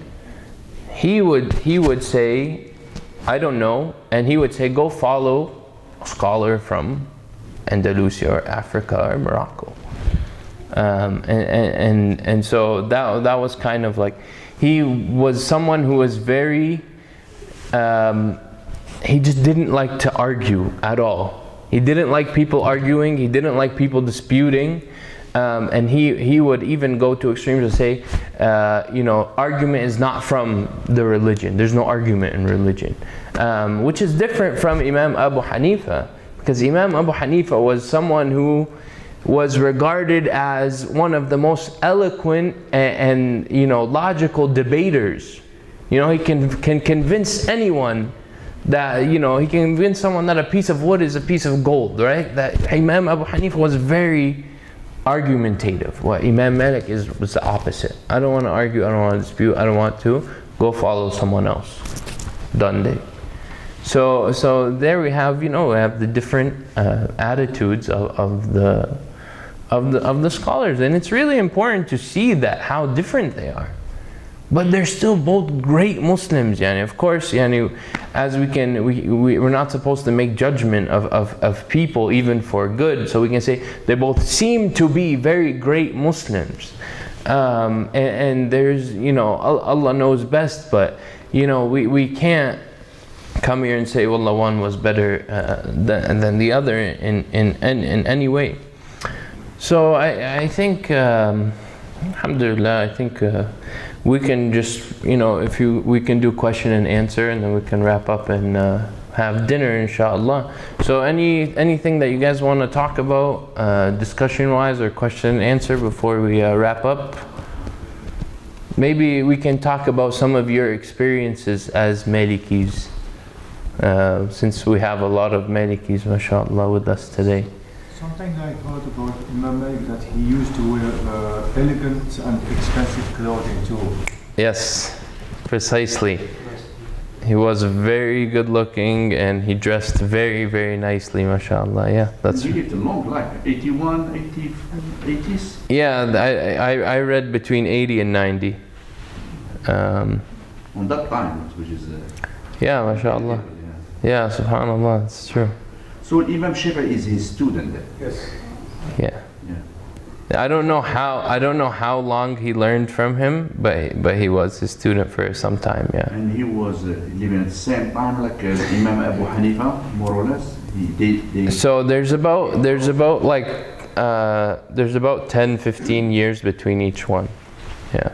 he would say, I don't know, and he would say, go follow a scholar from Andalusia or Africa or Morocco. And so that was kind of like, he was someone who was very, he just didn't like to argue at all. He didn't like people arguing, he didn't like people disputing. And he would even go to extremes to say, you know, argument is not from the religion. There's no argument in religion. Which is different from Imam Abu Hanifa. Because Imam Abu Hanifa was someone who was regarded as one of the most eloquent and you know, logical debaters. You know, he can convince anyone that, you know, he can convince someone that a piece of wood is a piece of gold, right? That Imam Abu Hanifa was very argumentative. What Imam Malik was the opposite. I don't want to argue, I don't want to dispute, I don't want to. Go follow someone else. Done day. So there we have, you know, we have the different attitudes of the scholars, and it's really important to see that how different they are. But they're still both great Muslims, yani. Of course, yani, as we're not supposed to make judgment of people even for good, so we can say they both seem to be very great Muslims. And there's, you know, Allah knows best, but, you know, we can't come here and say, well, one was better than the other in any way. So I think Alhamdulillah, I think we can just, we can do question and answer, and then we can wrap up and have dinner, inshallah. So anything that you guys want to talk about, discussion-wise or question and answer before we wrap up? Maybe we can talk about some of your experiences as Malikis, since we have a lot of Malikis, mashallah, with us today. Something I heard about Imam Malik that he used to wear elegant and expensive clothing too. Yes, precisely. He was very good looking and he dressed very, very nicely, mashallah. Yeah, that's He lived a long life, 81, 80s? Yeah, I read between 80 and 90. On that time, which is... Yeah, mashallah. Yeah, subhanallah, that's true. So Imam Shafi'i is his student then? Yes. Yeah. I don't know how long he learned from him, but he was his student for some time, yeah. And he was living at the same time like Imam Abu Hanifa, more or less? So there's about 10, 15 years between each one, yeah.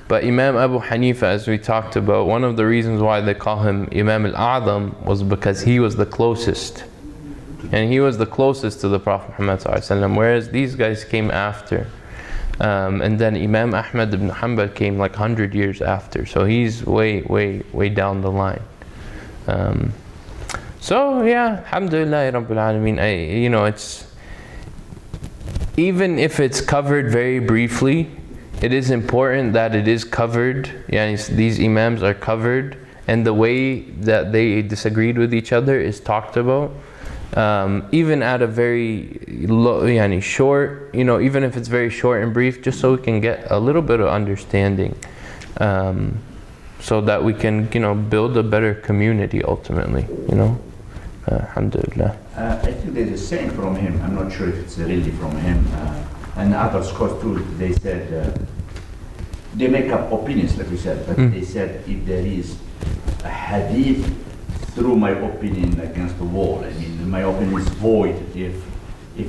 But Imam Abu Hanifa, as we talked about, one of the reasons why they call him Imam al-A'zam was because he was the closest. And he was the closest to the Prophet Muhammad ﷺ, whereas these guys came after. And then Imam Ahmad ibn Hanbal came like 100 years after. So he's way, way, way down the line. So yeah, alhamdulillah Rabbil Alameen. It's, even if it's covered very briefly, it is important that it is covered. These Imams are covered, and the way that they disagreed with each other is talked about. Even at a very short, even if it's very short and brief, just so we can get a little bit of understanding, so that we can, build a better community ultimately, Alhamdulillah. I think there's a saying from him, I'm not sure if it's really from him, and other scholars too, they said, they make up opinions like we said, but they said if there is a hadith through my opinion against the wall, my opinion is void if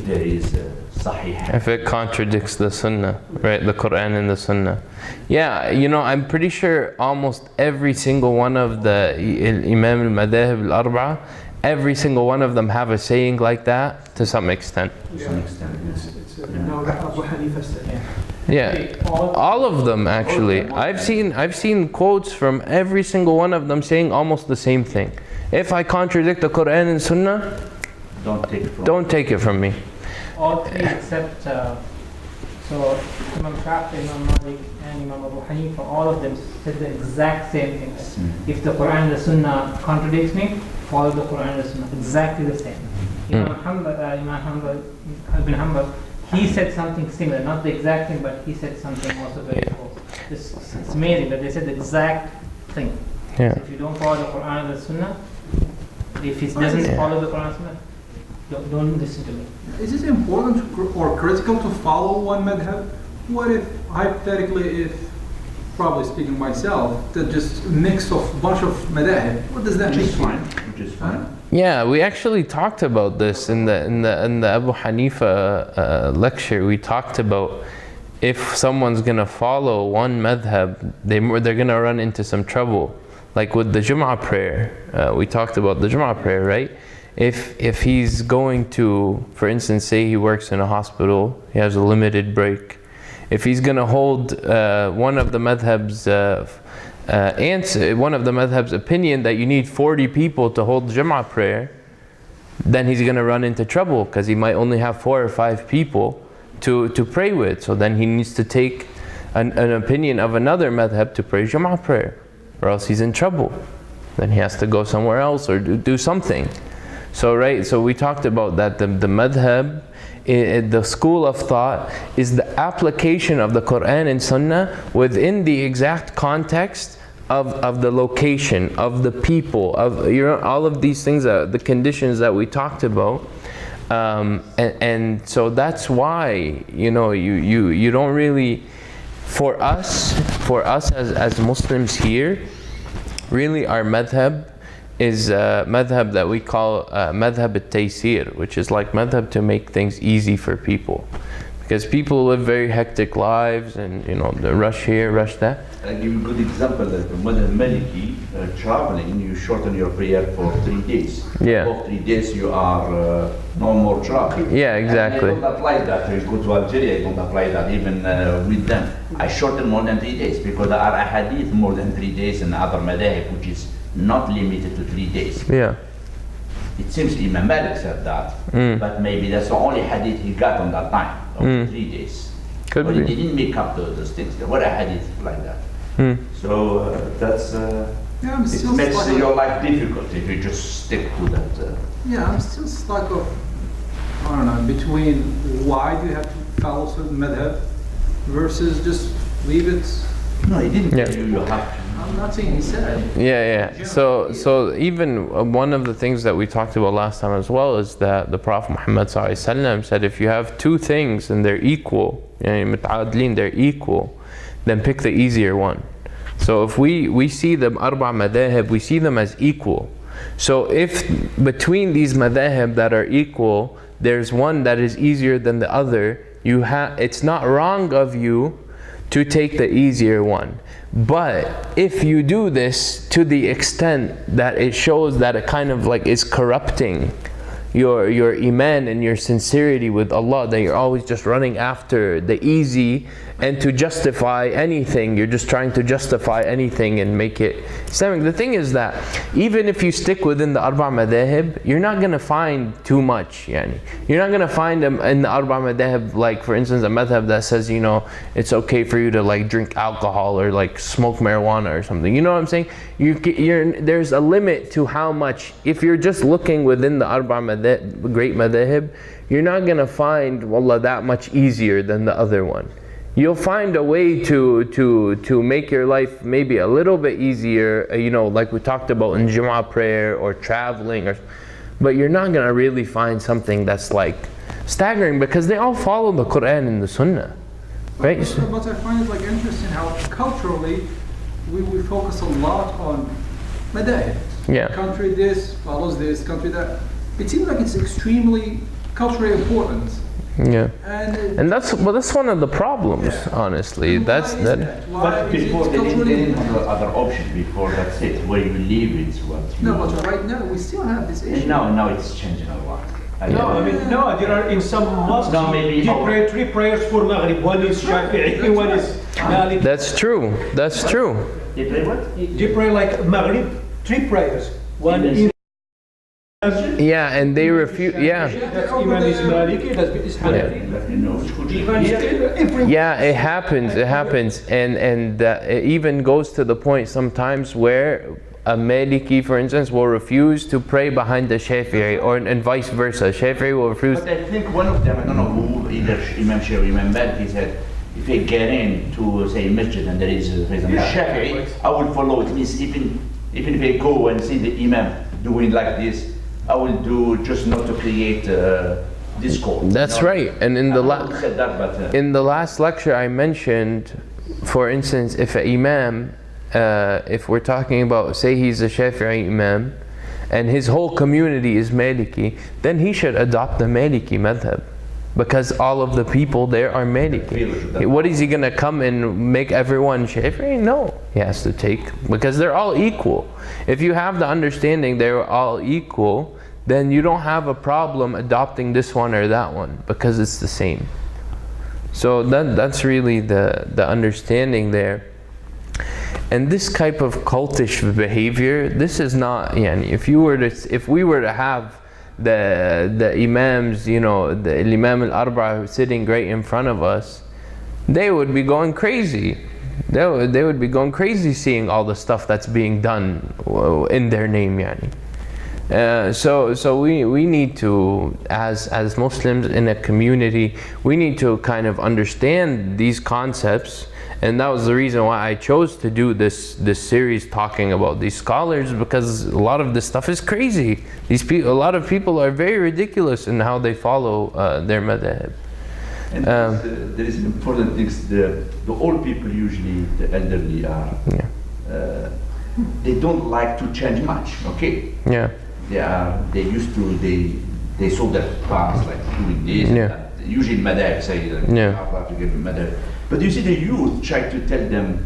there is sahih. If it contradicts the sunnah, right, the Quran and the sunnah. Yeah, I'm pretty sure almost every single one of the Imam al-Madahib al-Arba'a, every single one of them have a saying like that to some extent. To some extent, yes. Abu Hanifa said. Yeah, all of them actually. I've seen quotes from every single one of them saying almost the same thing. If I contradict the Quran and Sunnah, don't take it from me. All three except, so Imam Shafi'i, Imam Malik, and Imam Abu Hanifa, all of them said the exact same thing. If the Quran and the Sunnah contradicts me, follow the Quran and the Sunnah. Exactly the same. Imam Ibn Hanbal, he said something similar, not the exact thing, but he said something also very close. It's amazing that they said the exact thing. Yeah. So if you don't follow the Quran and the Sunnah, if he doesn't follow the Quran and Sunnah, don't listen to me. Is it important or critical to follow one madhab? What if, hypothetically, probably speaking myself, that just mix of a bunch of madhab, what does that mean? Which is fine. Yeah, we actually talked about this in the Abu Hanifa lecture. We talked about if someone's gonna follow one madhab, they're gonna run into some trouble. Like with the Jum'ah prayer, we talked about the Jum'ah prayer, right? If he's going to, for instance, say he works in a hospital, he has a limited break. If he's gonna hold one of the madhab's one of the madhab's opinion that you need 40 people to hold Jum'ah prayer, then he's going to run into trouble because he might only have 4 or 5 people to pray with. So then he needs to take an opinion of another madhab to pray Jum'ah prayer, or else he's in trouble. Then he has to go somewhere else or do something. So we talked about that the madhab, the school of thought, is the application of the Quran and Sunnah within the exact context of the location, of the people, of all of these things, the conditions that we talked about, and so that's why you don't really, for us as Muslims here, really our madhab is madhab that we call madhab al-taysir, which is like madhab to make things easy for people. because people live very hectic lives, and you know, the rush here, rush that. I'll give you a good example. Like Madam Maliki, traveling, you shorten your prayer for 3 days. Yeah. Above 3 days, you are no more traveling. Yeah, exactly. And I don't apply that. You go to Algeria, I don't apply that even with them. I shorten more than 3 days because there are a hadith more than 3 days in other madhab, which is not limited to 3 days. Yeah. It seems Imam Malik said that, but maybe that's the only hadith he got on that time, of 3 days. Could but be. he didn't make up those things. There were a hadith like that. So that's Yeah, I'm it still makes stuck. your life difficult if you just stick to that. Yeah, I'm still stuck of, I don't know, between why do you have to follow certain madhab versus just leave it. No, he didn't Yeah. tell you have to. I'm not saying he said. Yeah. So even one of the things that we talked about last time as well is that the Prophet Muhammad ﷺ said, if you have two things and they're equal, متعادلين, they're equal, then pick the easier one. So if we see the arba madahib, we see them as equal. So if between these madahib that are equal, there's one that is easier than the other, it's not wrong of you to take the easier one. But if you do this to the extent that it shows that it kind of like is corrupting your iman and your sincerity with Allah, that you're always just running after the easy, and to justify anything, you're just trying to justify anything and make it Islamic. The thing is that even if you stick within the arba madahib, you're not going to find too much. Yani. You're not going to find in the arba madahib, like for instance a madhab that says, you know, it's okay for you to like drink alcohol or like smoke marijuana or something. You know what I'm saying? There's a limit to how much. If you're just looking within the arba madahib, great madahib, you're not going to find, wallah, that much easier than the other one. You'll find a way to make your life maybe a little bit easier, you know, like we talked about in Jumu'ah prayer or traveling, but you're not going to really find something that's like staggering, because they all follow the Quran and the Sunnah, right? But I find it like interesting how culturally we focus a lot on madahib. Yeah. Country this follows this, country that. It seems like it's extremely culturally important. Yeah. And that's one of the problems, honestly. That's that. But before they didn't have other option. Before that's it. Where you live, it's what. No, but right now we still have this issue. Now it's changing a lot. No, there are in some mosques, No, maybe you pray 3 prayers for Maghrib. One is Shafi'i, one is Malik. That's true. That's true. They play what? You pray like Maghrib, 3 prayers. One is Yeah, and they refuse. Yeah. that's Imam is Maliki, that's Hanafi. Yeah, it happens, and it even goes to the point sometimes where a Maliki, for instance, will refuse to pray behind the Shafi'i, and vice versa. Shafi'i will refuse. But I think one of them, I don't know who, either Imam Shafi'i or Imam Malik, he said, if I get in to say masjid and there is for example, Shafi'i, I will follow. It means even if I go and see the Imam doing like this, I will do just not to create discord. That's right. And in the in the last lecture I mentioned, for instance, if an Imam, if we're talking about, say he's a Shafi'i Imam, and his whole community is Maliki, then he should adopt the Maliki madhab, because all of the people there are Maliki. What is he going to come and make everyone Shafi'i? No, he has to take, because they're all equal. If you have the understanding they're all equal, then you don't have a problem adopting this one or that one, because it's the same. So that's really the understanding there. And this type of cultish behavior, this is not, if we were to have the imams, you know, the Imam al-Arba sitting right in front of us, they would be going crazy. They would be going crazy seeing all the stuff that's being done in their name, So we need to, as Muslims in a community, we need to kind of understand these concepts. And that was the reason why I chose to do this series talking about these scholars, because a lot of this stuff is crazy. A lot of people are very ridiculous in how they follow their madhab. And there is important things. The old people, usually the elderly, are they don't like to change much. Okay. Yeah. They used to they saw their parents like doing this. Yeah. usually madhab say that you have to give madhab. But you see the youth try to tell them,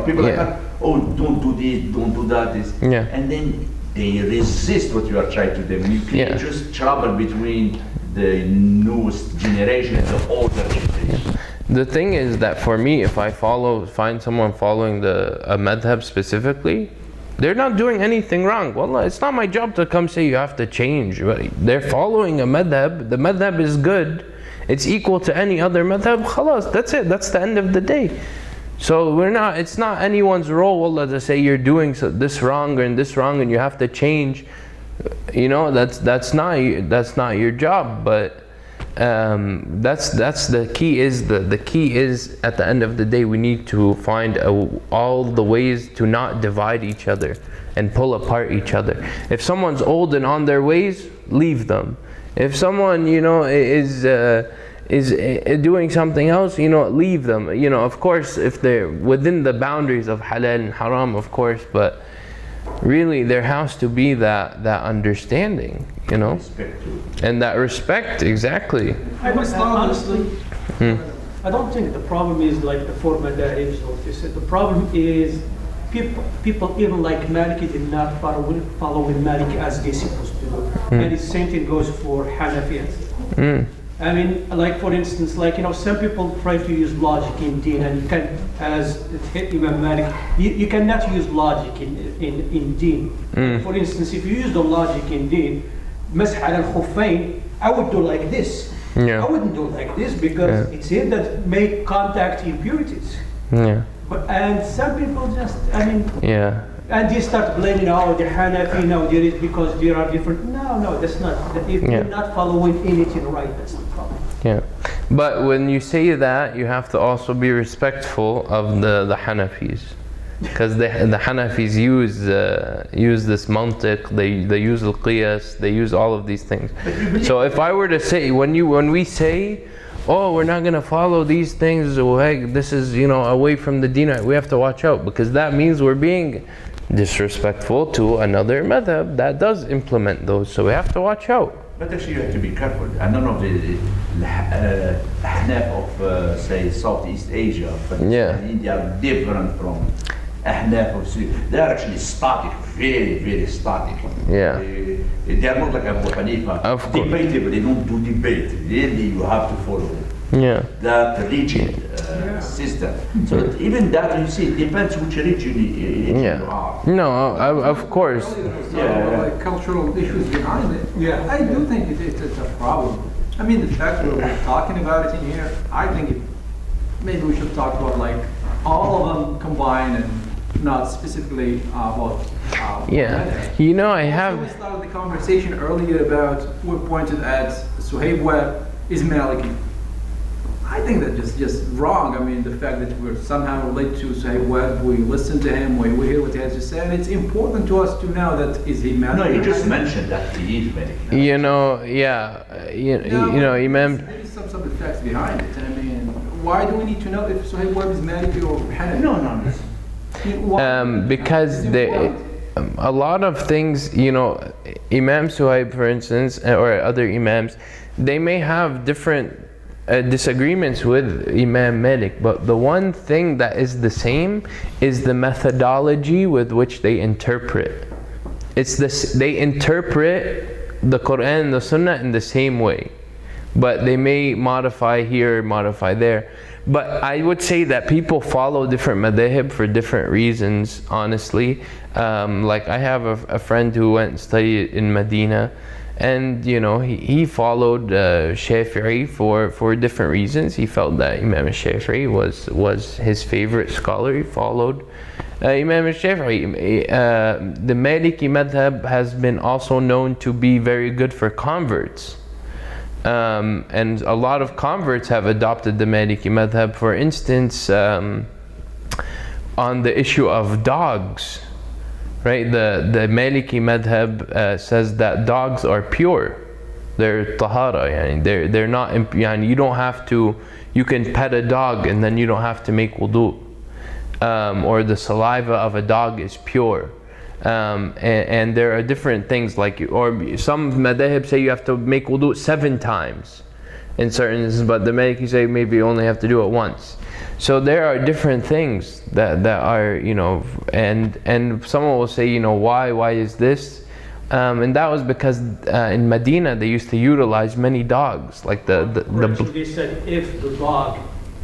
people like that, oh, don't do this, don't do that, and then they resist what you are trying to do. You create just trouble between the newest generation and the older generation. The thing is that for me, if I find someone following a madhab specifically, they're not doing anything wrong. Wallah, it's not my job to come say you have to change. They're following a madhab. The madhab is good. It's equal to any other madhab. Khalas, that's it. That's the end of the day. So it's not anyone's role, wallah, to say you're doing this wrong and this wrong and you have to change. That's not your job. But that's the key. The key is at the end of the day we need to find all the ways to not divide each other and pull apart each other. If someone's old and on their ways, leave them. If someone is doing something else, leave them. Of course, if they're within the boundaries of halal and haram, of course, but really there has to be that understanding, and that respect. Exactly. Honestly, I don't think the problem is like the four madhabs or this. The problem is people even like Malik did not follow Malik as they're supposed to do, and the same thing goes for Hanafiyans. I mean, like for instance, some people try to use logic in deen, and you can, as Imam Malik, you cannot use logic in deen. For instance, if you use the logic in deen, Masah al-Khuffayn, I would do like this. I wouldn't do like this because it's it that may contact impurities. And some people just, and they start blaming, the Hanafi nowadays because they are different. No, that's not. If you're not following anything right, that's the problem. But when you say that, you have to also be respectful of the Hanafis, because the Hanafis use this mantiq, they use al-qiyas, they use all of these things. So if I were to say, when we say, oh, we're not going to follow these things, this is away from the deen, we have to watch out, because that means we're being disrespectful to another madhab that does implement those, so we have to watch out. But actually you have to be careful. And none of the Ahnaf of say Southeast Asia, India are different from Ahnaf of Syria. They are actually static, very, very static. They are not like Abu Hanifa, debatable. They don't do debate. Really, you have to follow that rigid system. So even that, you see, it depends which religion you are. No, of course. Like cultural issues behind it. I do think it's a problem. I mean, the fact that we're talking about it in here, I think maybe we should talk about like all of them combined and not specifically about. I have. We started the conversation earlier about we pointed at Suhaib Webb is Maliki. I think that's just wrong. I mean, the fact that we're somehow related to Suhaib Webb, we listen to him, we hear what he has to say, and it's important to us to know that is he Maliki. No, you just mentioned that he is Maliki. Imam. Maybe some effects behind it. I mean, why do we need to know if Suhaib Webb is Maliki or Hanafi? No. Because a lot of things, Imam Suhaib, for instance, or other Imams, they may have different disagreements with Imam Malik, but the one thing that is the same is the methodology with which they interpret. They interpret the Quran and the Sunnah in the same way, but they may modify here, modify there. But I would say that people follow different madhahib for different reasons, honestly. Like I have a friend who went and studied in Medina, and he followed Shafi'i for different reasons. He felt that Imam al-Shafi'i was his favorite scholar. He followed Imam al-Shafi'i. The Maliki madhab has been also known to be very good for converts. And a lot of converts have adopted the Maliki madhab. For instance, on the issue of dogs, right? The Maliki madhab says that dogs are pure. They're tahara, they're not, you don't have to, you can pet a dog and then you don't have to make wudu. Or the saliva of a dog is pure. And there are different things or some madhahib say you have to make wudu 7 times. in certain instances, but the Maliki say maybe you only have to do it once. So there are different things that are, you know, and someone will say, you know, why is this? And that was because in Medina they used to utilize many dogs, like They said if the dog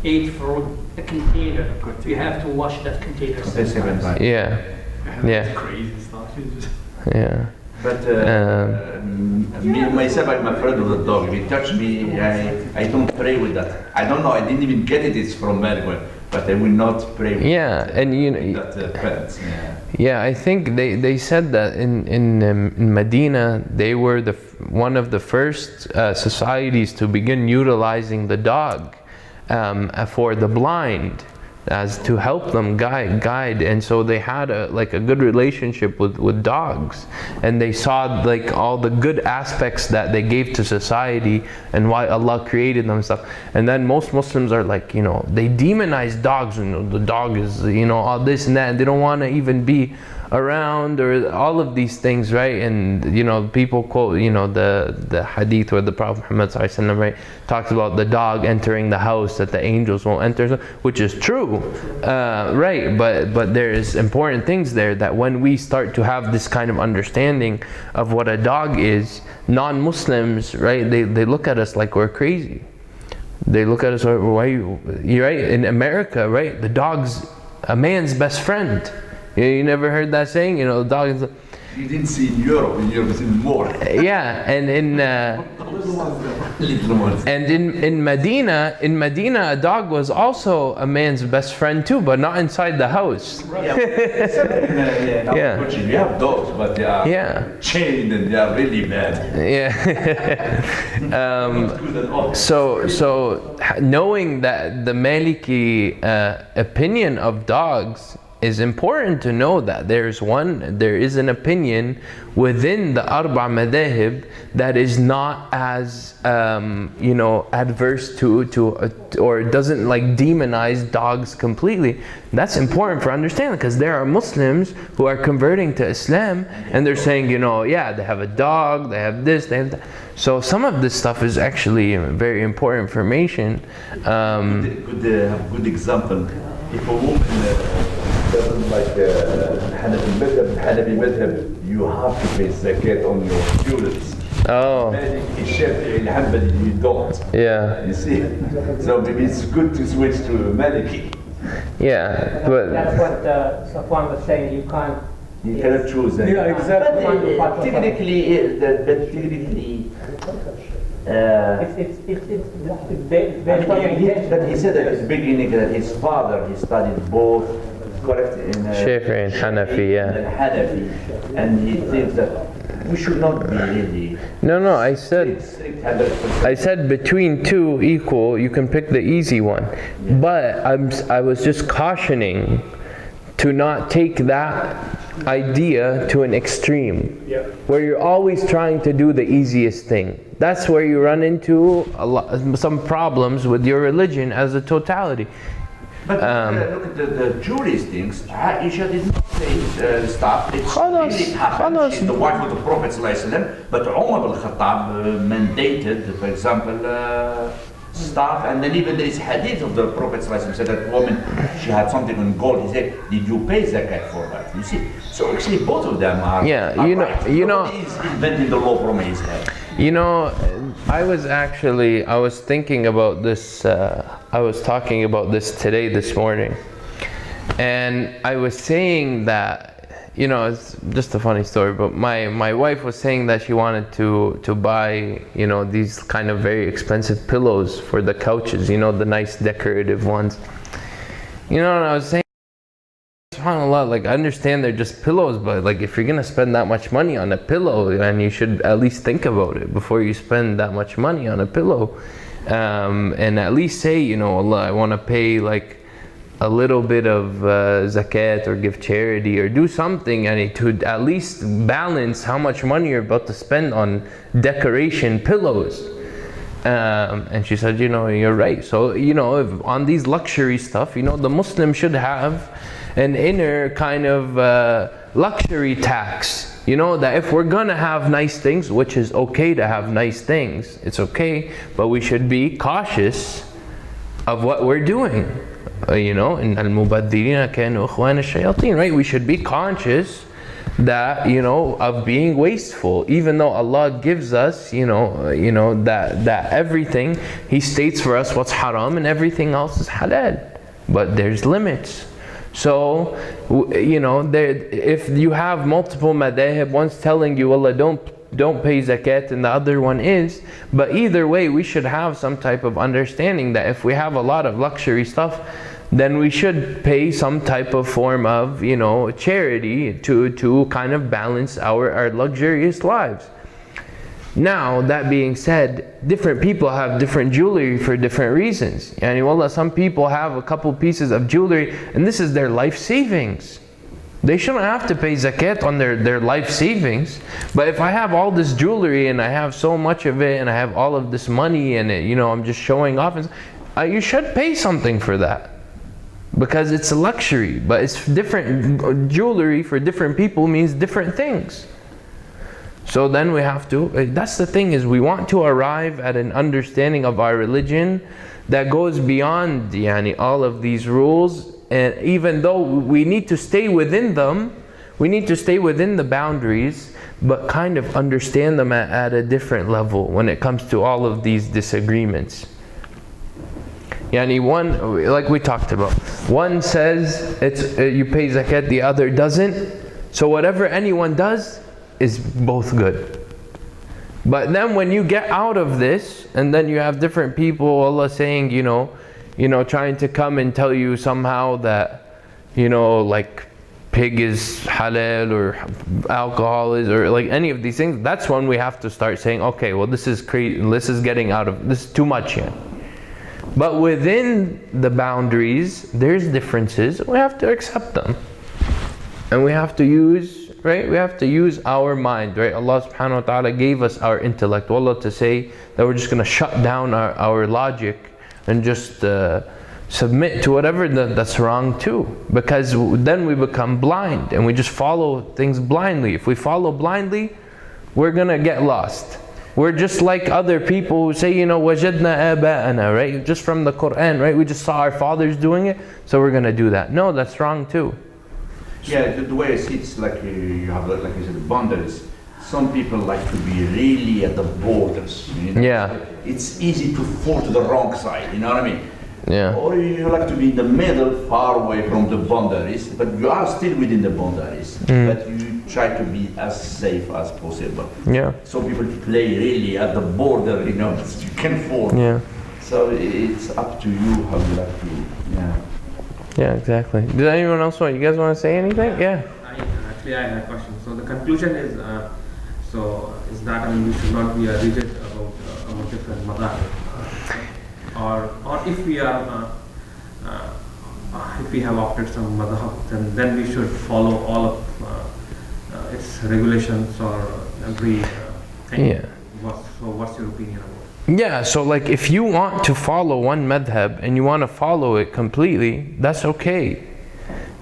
ate from a container, you have to wash that container 7 times. Yeah. Yeah. Crazy stuff. Yeah. But me myself, I'm afraid of the dog. If it touch me, I don't pray with that. I don't know. I didn't even get it. It's from Malik, but I will not pray with and you know that pets. Yeah, I think they said that in Medina they were one of the first societies to begin utilizing the dog for the blind, as to help them guide, and so they had a good relationship with dogs, and they saw like all the good aspects that they gave to society and why Allah created them and stuff. And then most Muslims are like, you know, they demonize dogs, you know, the dog is, you know, all this and that, and they don't want to even be around or all of these things, right? And you know, people quote, you know, the hadith where the Prophet Muhammad ﷺ, right, talks about the dog entering the house that the angels won't enter, which is true, right? But there is important things there, that when we start to have this kind of understanding of what a dog is, non-Muslims, right, they look at us like we're crazy. They look at us like, why you're right? In America, right, the dog's a man's best friend. You never heard that saying? You know, the dog is... You didn't see in Europe. In Europe it's even more. Yeah, and in Medina, a dog was also a man's best friend too, but not inside the house. Yeah. We have dogs, but they are chained and they are really bad. Yeah. So knowing that the Maliki opinion of dogs is important to know, that there is an opinion within the Arba Madahib that is not as you know, adverse to or doesn't like demonize dogs completely. That's important for understanding, because there are Muslims who are converting to Islam and they're saying, you know, yeah, they have a dog, they have this, they have that. So some of this stuff is actually very important information. Good example. If a woman doesn't like Hanafi madhab, you have to pay zakat on your jewels. Oh. You don't. Yeah. You see? So maybe it's good to switch to Maliki. Yeah, but that's what Safwan was saying. You cannot choose. Yeah, exactly. But technically, it's based on intention. but he said at the beginning that his father, he studied both, correct, in Shafi'i and Hanafi, and Hanafi, and he thinks that we should not be really. No, I said between two equal, you can pick the easy one. Yeah. But I was just cautioning to not take that idea to an extreme, where you're always trying to do the easiest thing. That's where you run into some problems with your religion as a totality. But look at the Jewish things. Aisha did not say stop. It really happened. She's the wife of the Prophet ﷺ, but Umar al-Khattab mandated, for example, stop. And then even there is hadith of the Prophet ﷺ said that woman, she had something on gold. He said, did you pay zakat for that? You see? So actually both of them are right. Nobody is inventing the law from his head. You know, I was thinking about this, I was talking about this this morning, and I was saying that, you know, it's just a funny story, but my wife was saying that she wanted to buy, you know, these kind of very expensive pillows for the couches, you know, the nice decorative ones. You know, and I was saying, SubhanAllah, like I understand they're just pillows, but like if you're gonna spend that much money on a pillow, and you should at least think about it before you spend that much money on a pillow, and at least say, you know, Allah, I want to pay like a little bit of zakat or give charity or do something, and to at least balance how much money you're about to spend on decoration pillows. And she said, you're right. So, if on these luxury stuff, the Muslim should have an inner kind of luxury tax. That if we're gonna have nice things, which is okay to have nice things, it's okay, but we should be cautious of what we're doing. إِنَّ الْمُبَذِّرِينَ كَانُوا إِخْوَانَ الشَّيَاطِينَ, right? We should be conscious that, of being wasteful, even though Allah gives us, that everything, He states for us what's haram and everything else is halal. But there's limits. So, if you have multiple madahib, one's telling you, Allah, don't pay zakat, and the other one is, but either way, we should have some type of understanding that if we have a lot of luxury stuff, then we should pay some type of form of, charity to kind of balance our luxurious lives. Now, that being said, different people have different jewelry for different reasons. Wallah, some people have a couple pieces of jewelry and this is their life savings. They shouldn't have to pay zakat on their life savings. But if I have all this jewelry and I have so much of it and I have all of this money and I'm just showing off, you should pay something for that. Because it's a luxury, but it's different. Jewelry for different people means different things. So then we have to, that's the thing, is we want to arrive at an understanding of our religion that goes beyond all of these rules. And even though we need to stay within them, we need to stay within the boundaries, but kind of understand them at a different level when it comes to all of these disagreements. One, like we talked about, one says you pay zakat, the other doesn't. So whatever anyone does is both good. But then when you get out of this, and then you have different people, Allah saying, trying to come and tell you somehow that, like pig is halal or alcohol is, or like any of these things, that's when we have to start saying, okay, well, this is crazy, this is getting out of, this is too much here. But within the boundaries, there's differences. We have to accept them. And we have to use, right? We have to use our mind, right? Allah subhanahu wa ta'ala gave us our intellect. Allah to say that we're just going to shut down our logic and just submit to whatever that's wrong too. Because then we become blind and we just follow things blindly. If we follow blindly, we're going to get lost. We're just like other people who say, وَجَدْنَا آبَاءَنَا, right? Just from the Quran, right? We just saw our fathers doing it, so we're going to do that. No, that's wrong too. Yeah, the way I see it's like you have, like you said, boundaries. Some people like to be really at the borders. Yeah. It's easy to fall to the wrong side, you know what I mean? Yeah. Or you like to be in the middle, far away from the boundaries, but you are still within the boundaries. But you try to be as safe as possible. Yeah. So people play really at the border, you can fall. Yeah. So it's up to you how you like to, Yeah, exactly. Did anyone else you guys want to say anything? Yeah. Actually, I had a question. So the conclusion is, is that we should not be rigid about different madhab. Or if we are, if we have opted some madhab, then we should follow all of its regulations or every thing. Yeah. So what's your opinion about it? Yeah, so like if you want to follow one madhab and you want to follow it completely, that's okay.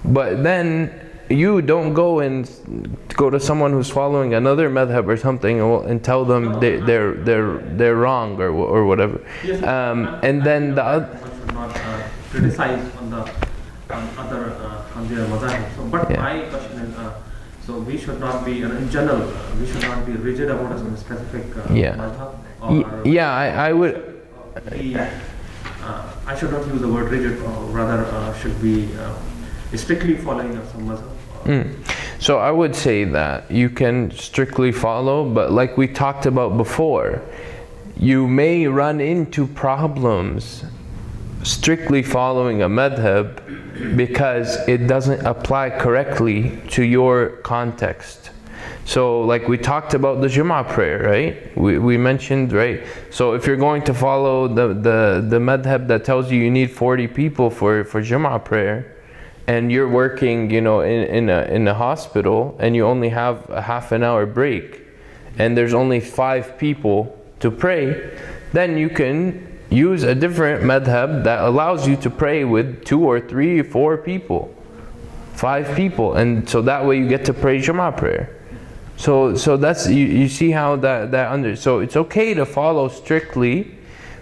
But then you don't go to someone who's following another madhab or something and tell them they're wrong or whatever. Yes, and then the other. One should not criticize on the other on their madhab. So, but my question is, so we should not be in general. We should not be rigid about a specific madhab. Yeah, I would. I should not use the word rigid, or rather, should be strictly following some madhab. So I would say that you can strictly follow, but like we talked about before, you may run into problems strictly following a madhab because it doesn't apply correctly to your context. So like we talked about the Jum'ah prayer, right? We mentioned, right? So if you're going to follow the madhab that tells you need 40 people for Jum'ah prayer, and you're working, in a hospital, and you only have a half an hour break, and there's only 5 people to pray, then you can use a different madhab that allows you to pray with 2 or 3 or 4 people, 5 people, and so that way you get to pray Jama'ah prayer. So that's, you see how so it's okay to follow strictly,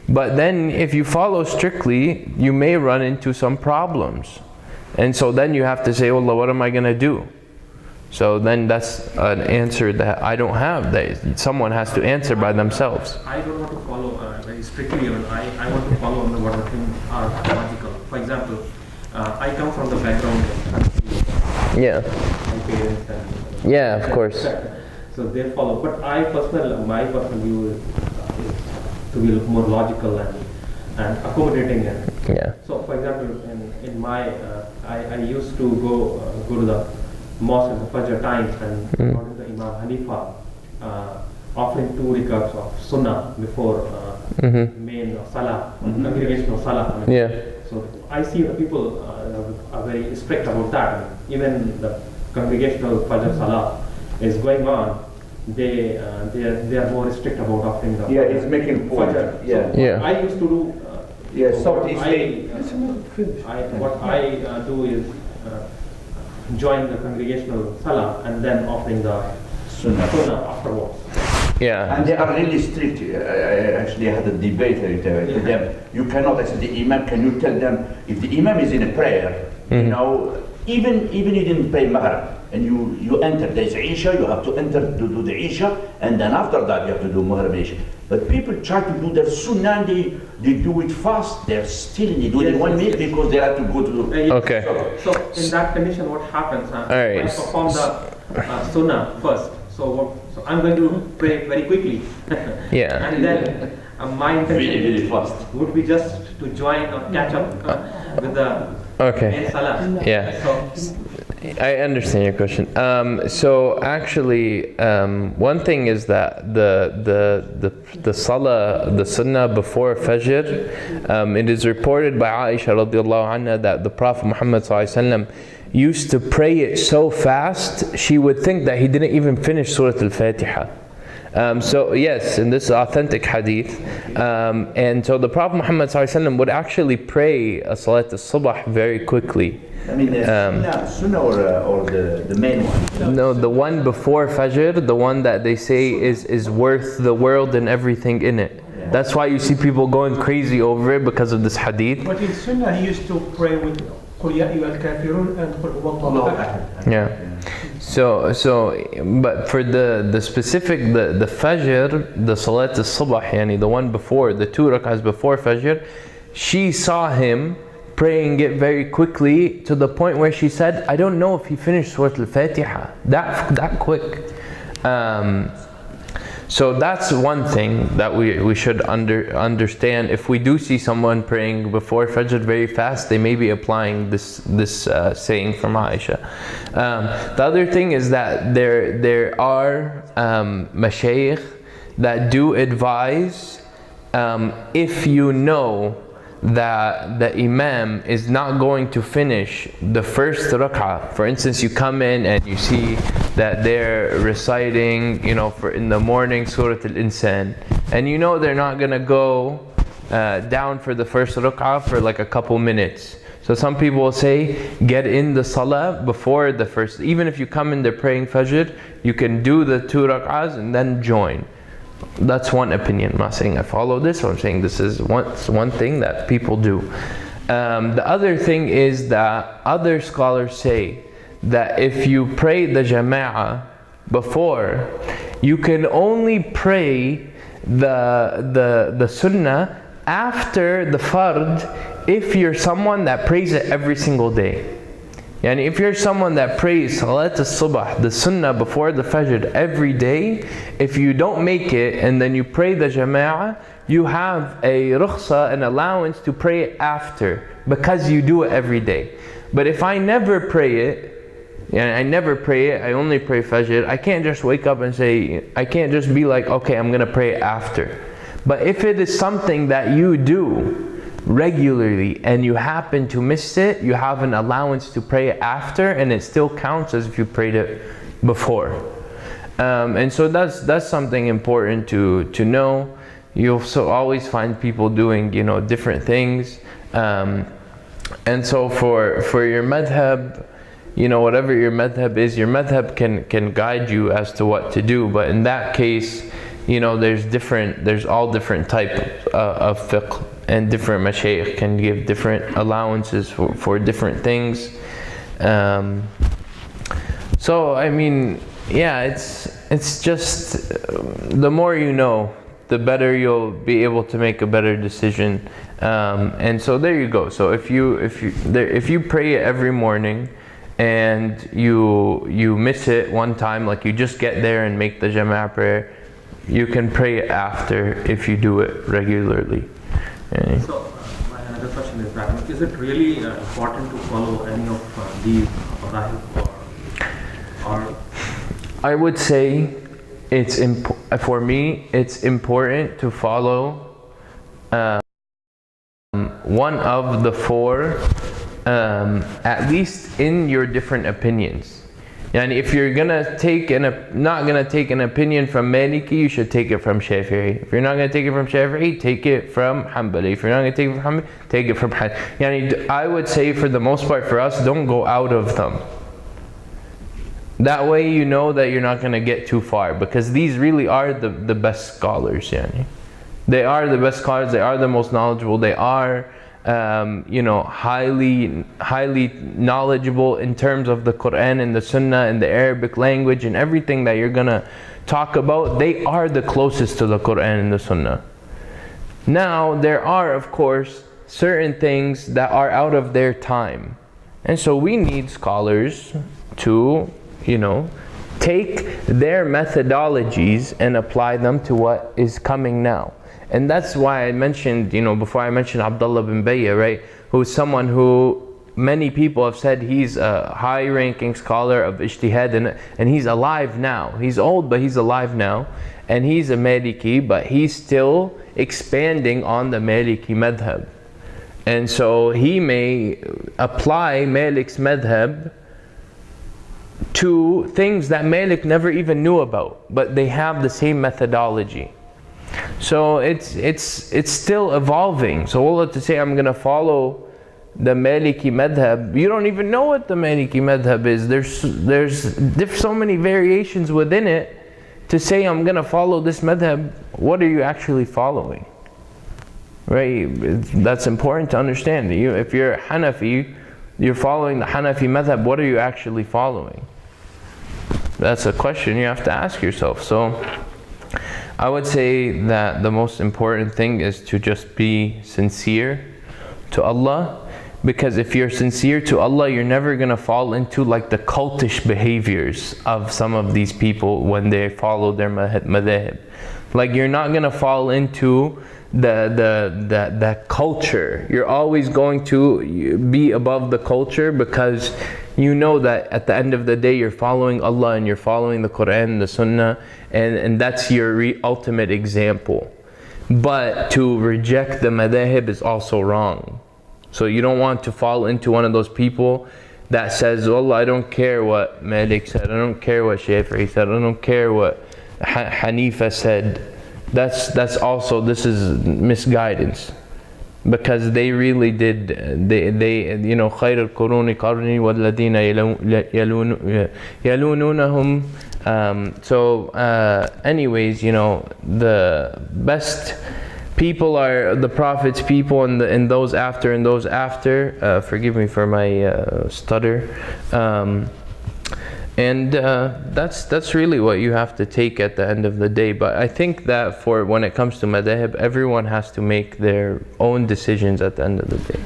but then if you follow strictly, you may run into some problems. And so then you have to say, Allah, what am I going to do? So then that's an answer that I don't have, that someone has to answer by themselves. I don't want to follow very strictly. I want to follow on what I think are logical. For example, I come from the background of Yeah. my parents and Yeah, of course. So they follow. But my personal view is to be more logical and accommodating. Yeah. So, for example, in my I used to go to the mosque at the Fajr times, and according to Imam Hanifa, offering 2 rakats of Sunnah before main Salah, congregational Salah. Yeah. So I see the people are very strict about that. Even the congregational Fajr Salah is going on, they are more strict about offering the Yeah, he's making point. Fajr. Yeah. So Yeah. I used to do. What I do is join the congregational Salah and then offering the Sunnah afterwards. Yeah. And they are really strict. I actually had a debate with them. You cannot ask the Imam, can you tell them, if the Imam is in a prayer, you know, even you didn't pray Maghrib, and you enter, there's Isha, you have to enter to do the Isha, and then after that you have to do Maghrib Isha. But people try to do their Sunnah, and they do it fast, they do it in 1 minute because they have to go to Okay. So in that condition, what happens? Alright. I perform the Sunnah first. So I'm going to pray very quickly. Yeah. And then my intention really fast. would be just to join or catch up with the main Salah. Yeah. So, I understand your question. So actually, one thing is that the Salah, the Sunnah before Fajr, it is reported by Aisha radiallahu anha that the Prophet Muhammad sallallahu alaihi wasallam used to pray it so fast, she would think that he didn't even finish Surah Al-Fatiha. So yes, and this is authentic hadith. And so the Prophet Muhammad sallallahu alaihi wasallam would actually pray a Salat al-Subh very quickly. I mean, Sunnah or the main one? No, the one before Fajr, the one that they say is worth the world and everything in it. That's why you see people going crazy over it because of this hadith. But in Sunnah, he used to pray with قُلْ يَا أَيُّهَا الْكَافِرُونَ and قُلْ هُوَ اللَّهُ أَحَدٌ. Yeah. So, but for the specific, the Fajr, the Salat al-Subh, yani the one before, the 2 rak'ahs before Fajr, she saw him praying it very quickly to the point where she said, I don't know if he finished Surah Al-Fatiha that quick. So that's one thing that we should understand. If we do see someone praying before Fajr very fast, they may be applying this saying from Aisha. The other thing is that there are mashayikh that do advise, if you know that the Imam is not going to finish the first rak'ah. For instance, you come in and you see that they're reciting, for in the morning Surah Al-Insan, and you know they're not going to go down for the first rak'ah for like a couple minutes. So some people will say, get in the salah before the first. Even if you come in there praying Fajr, you can do the 2 rak'ahs and then join. That's one opinion. I'm not saying I follow this, or I'm saying this is one thing that people do. The other thing is that other scholars say that if you pray the jama'ah before, you can only pray the sunnah after the fard if you're someone that prays it every single day. And if you're someone that prays Salat al-Subh, the Sunnah before the Fajr every day, if you don't make it and then you pray the Jama'ah, you have a rukhsa, an allowance to pray it after, because you do it every day. But if I never pray it, I only pray Fajr, I can't just wake up and say, I can't just be like, okay, I'm going to pray it after. But if it is something that you do regularly and you happen to miss it, you have an allowance to pray it after, and it still counts as if you prayed it before. And so that's something important to know. you'll so always find people doing, you know, different things. And so for your madhab, you know, whatever your madhab is, your madhab can guide you as to what to do. But in that case, you know, there's all different type of fiqh, and different mashayikh can give different allowances for different things. So I mean, yeah, it's just the more you know, the better you'll be able to make a better decision. And so there you go. So if you pray it every morning and you miss it one time, like you just get there and make the Jama'ah prayer, you can pray it after if you do it regularly. So my another question is that, is it really important to follow any of these madhahib, or I would say for me it's important to follow one of the four, at least in your different opinions. And if you're not gonna take an opinion from Maliki, you should take it from Shafi'i. If you're not gonna take it from Shafi'i, take it from Hanbali. If you're not gonna take it from Hanbali, take it from Hanafi. I would say for the most part for us, don't go out of them. That way you know that you're not gonna get too far, because these really are the best scholars. They are the best scholars. They are the most knowledgeable. They are you know, highly knowledgeable in terms of the Quran and the Sunnah and the Arabic language and everything that you're gonna talk about. They are the closest to the Quran and the Sunnah. Now there are, of course, certain things that are out of their time, and so we need scholars to, you know, take their methodologies and apply them to what is coming now. And that's why I mentioned, you know, before I mentioned Abdullah bin Bayya, right, who's someone who many people have said he's a high-ranking scholar of ijtihad, and he's alive now. He's old, but he's alive now, and he's a Maliki, but he's still expanding on the Maliki madhab. And so he may apply Malik's madhab to things that Malik never even knew about, but they have the same methodology. So it's still evolving. So Allah to say, I'm going to follow the Maliki madhab, you don't even know what the Maliki madhab is. There's so many variations within it. To say I'm going to follow this madhab, what are you actually following? Right? That's important to understand. If you're Hanafi, you're following the Hanafi madhab, what are you actually following? That's a question you have to ask yourself. So I would say that the most important thing is to just be sincere to Allah, because if you're sincere to Allah, you're never going to fall into like the cultish behaviors of some of these people when they follow their madhahib. Like you're not going to fall into the culture. You're always going to be above the culture, because you know that at the end of the day you're following Allah and you're following the Quran and the Sunnah, and that's your ultimate example. But to reject the madhahib is also wrong. So you don't want to fall into one of those people that says, "Allah, I don't care what Malik said, I don't care what Shafi'i said, I don't care what Hanifa said." That's also, this is misguidance, because they really did, they you know, خير القرون قرني والذين يلونونهم. So anyways, you know, the best people are the Prophet's people, and those after, and those after. Forgive me for my stutter. And that's really what you have to take at the end of the day. But I think that for when it comes to madhahib, everyone has to make their own decisions at the end of the day.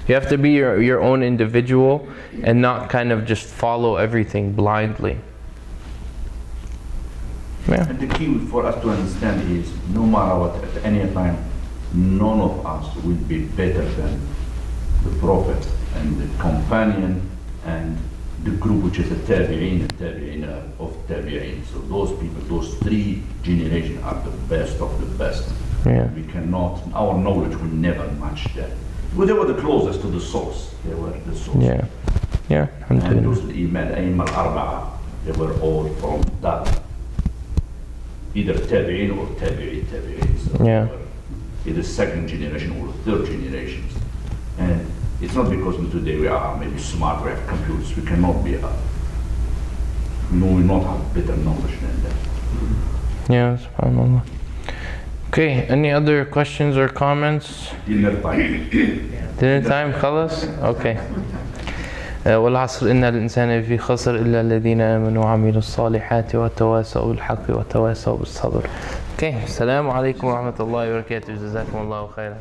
You have to be your own individual and not kind of just follow everything blindly. Yeah. And the key for us to understand is, no matter what, at any time, none of us will be better than the Prophet and the companion and the group which is the tabi'in of tabi'in. So those people, those three generations are the best of the best. Yeah. We cannot, our knowledge will never match that. But they were the closest to the source. They were the source. Yeah. Yeah. And those Imam al-Arba'a, they were all from that, either tabi'in or tabi'in. So yeah. they were it is second generation or third generation. And it's not because today we are maybe smart, we have computers, we cannot be, we will not have better knowledge than that. Yeah, subhanAllah. Okay, any other questions or comments? Dinner time. Dinner time, خلاص? Okay. والعصر إن الإنسان في خسر إلا الذين آمنوا وعملوا الصالحات وتواصوا بالحق وتواصوا بالصبر. Okay, السلام عليكم ورحمة الله وبركاته. جزاكم الله خيرا.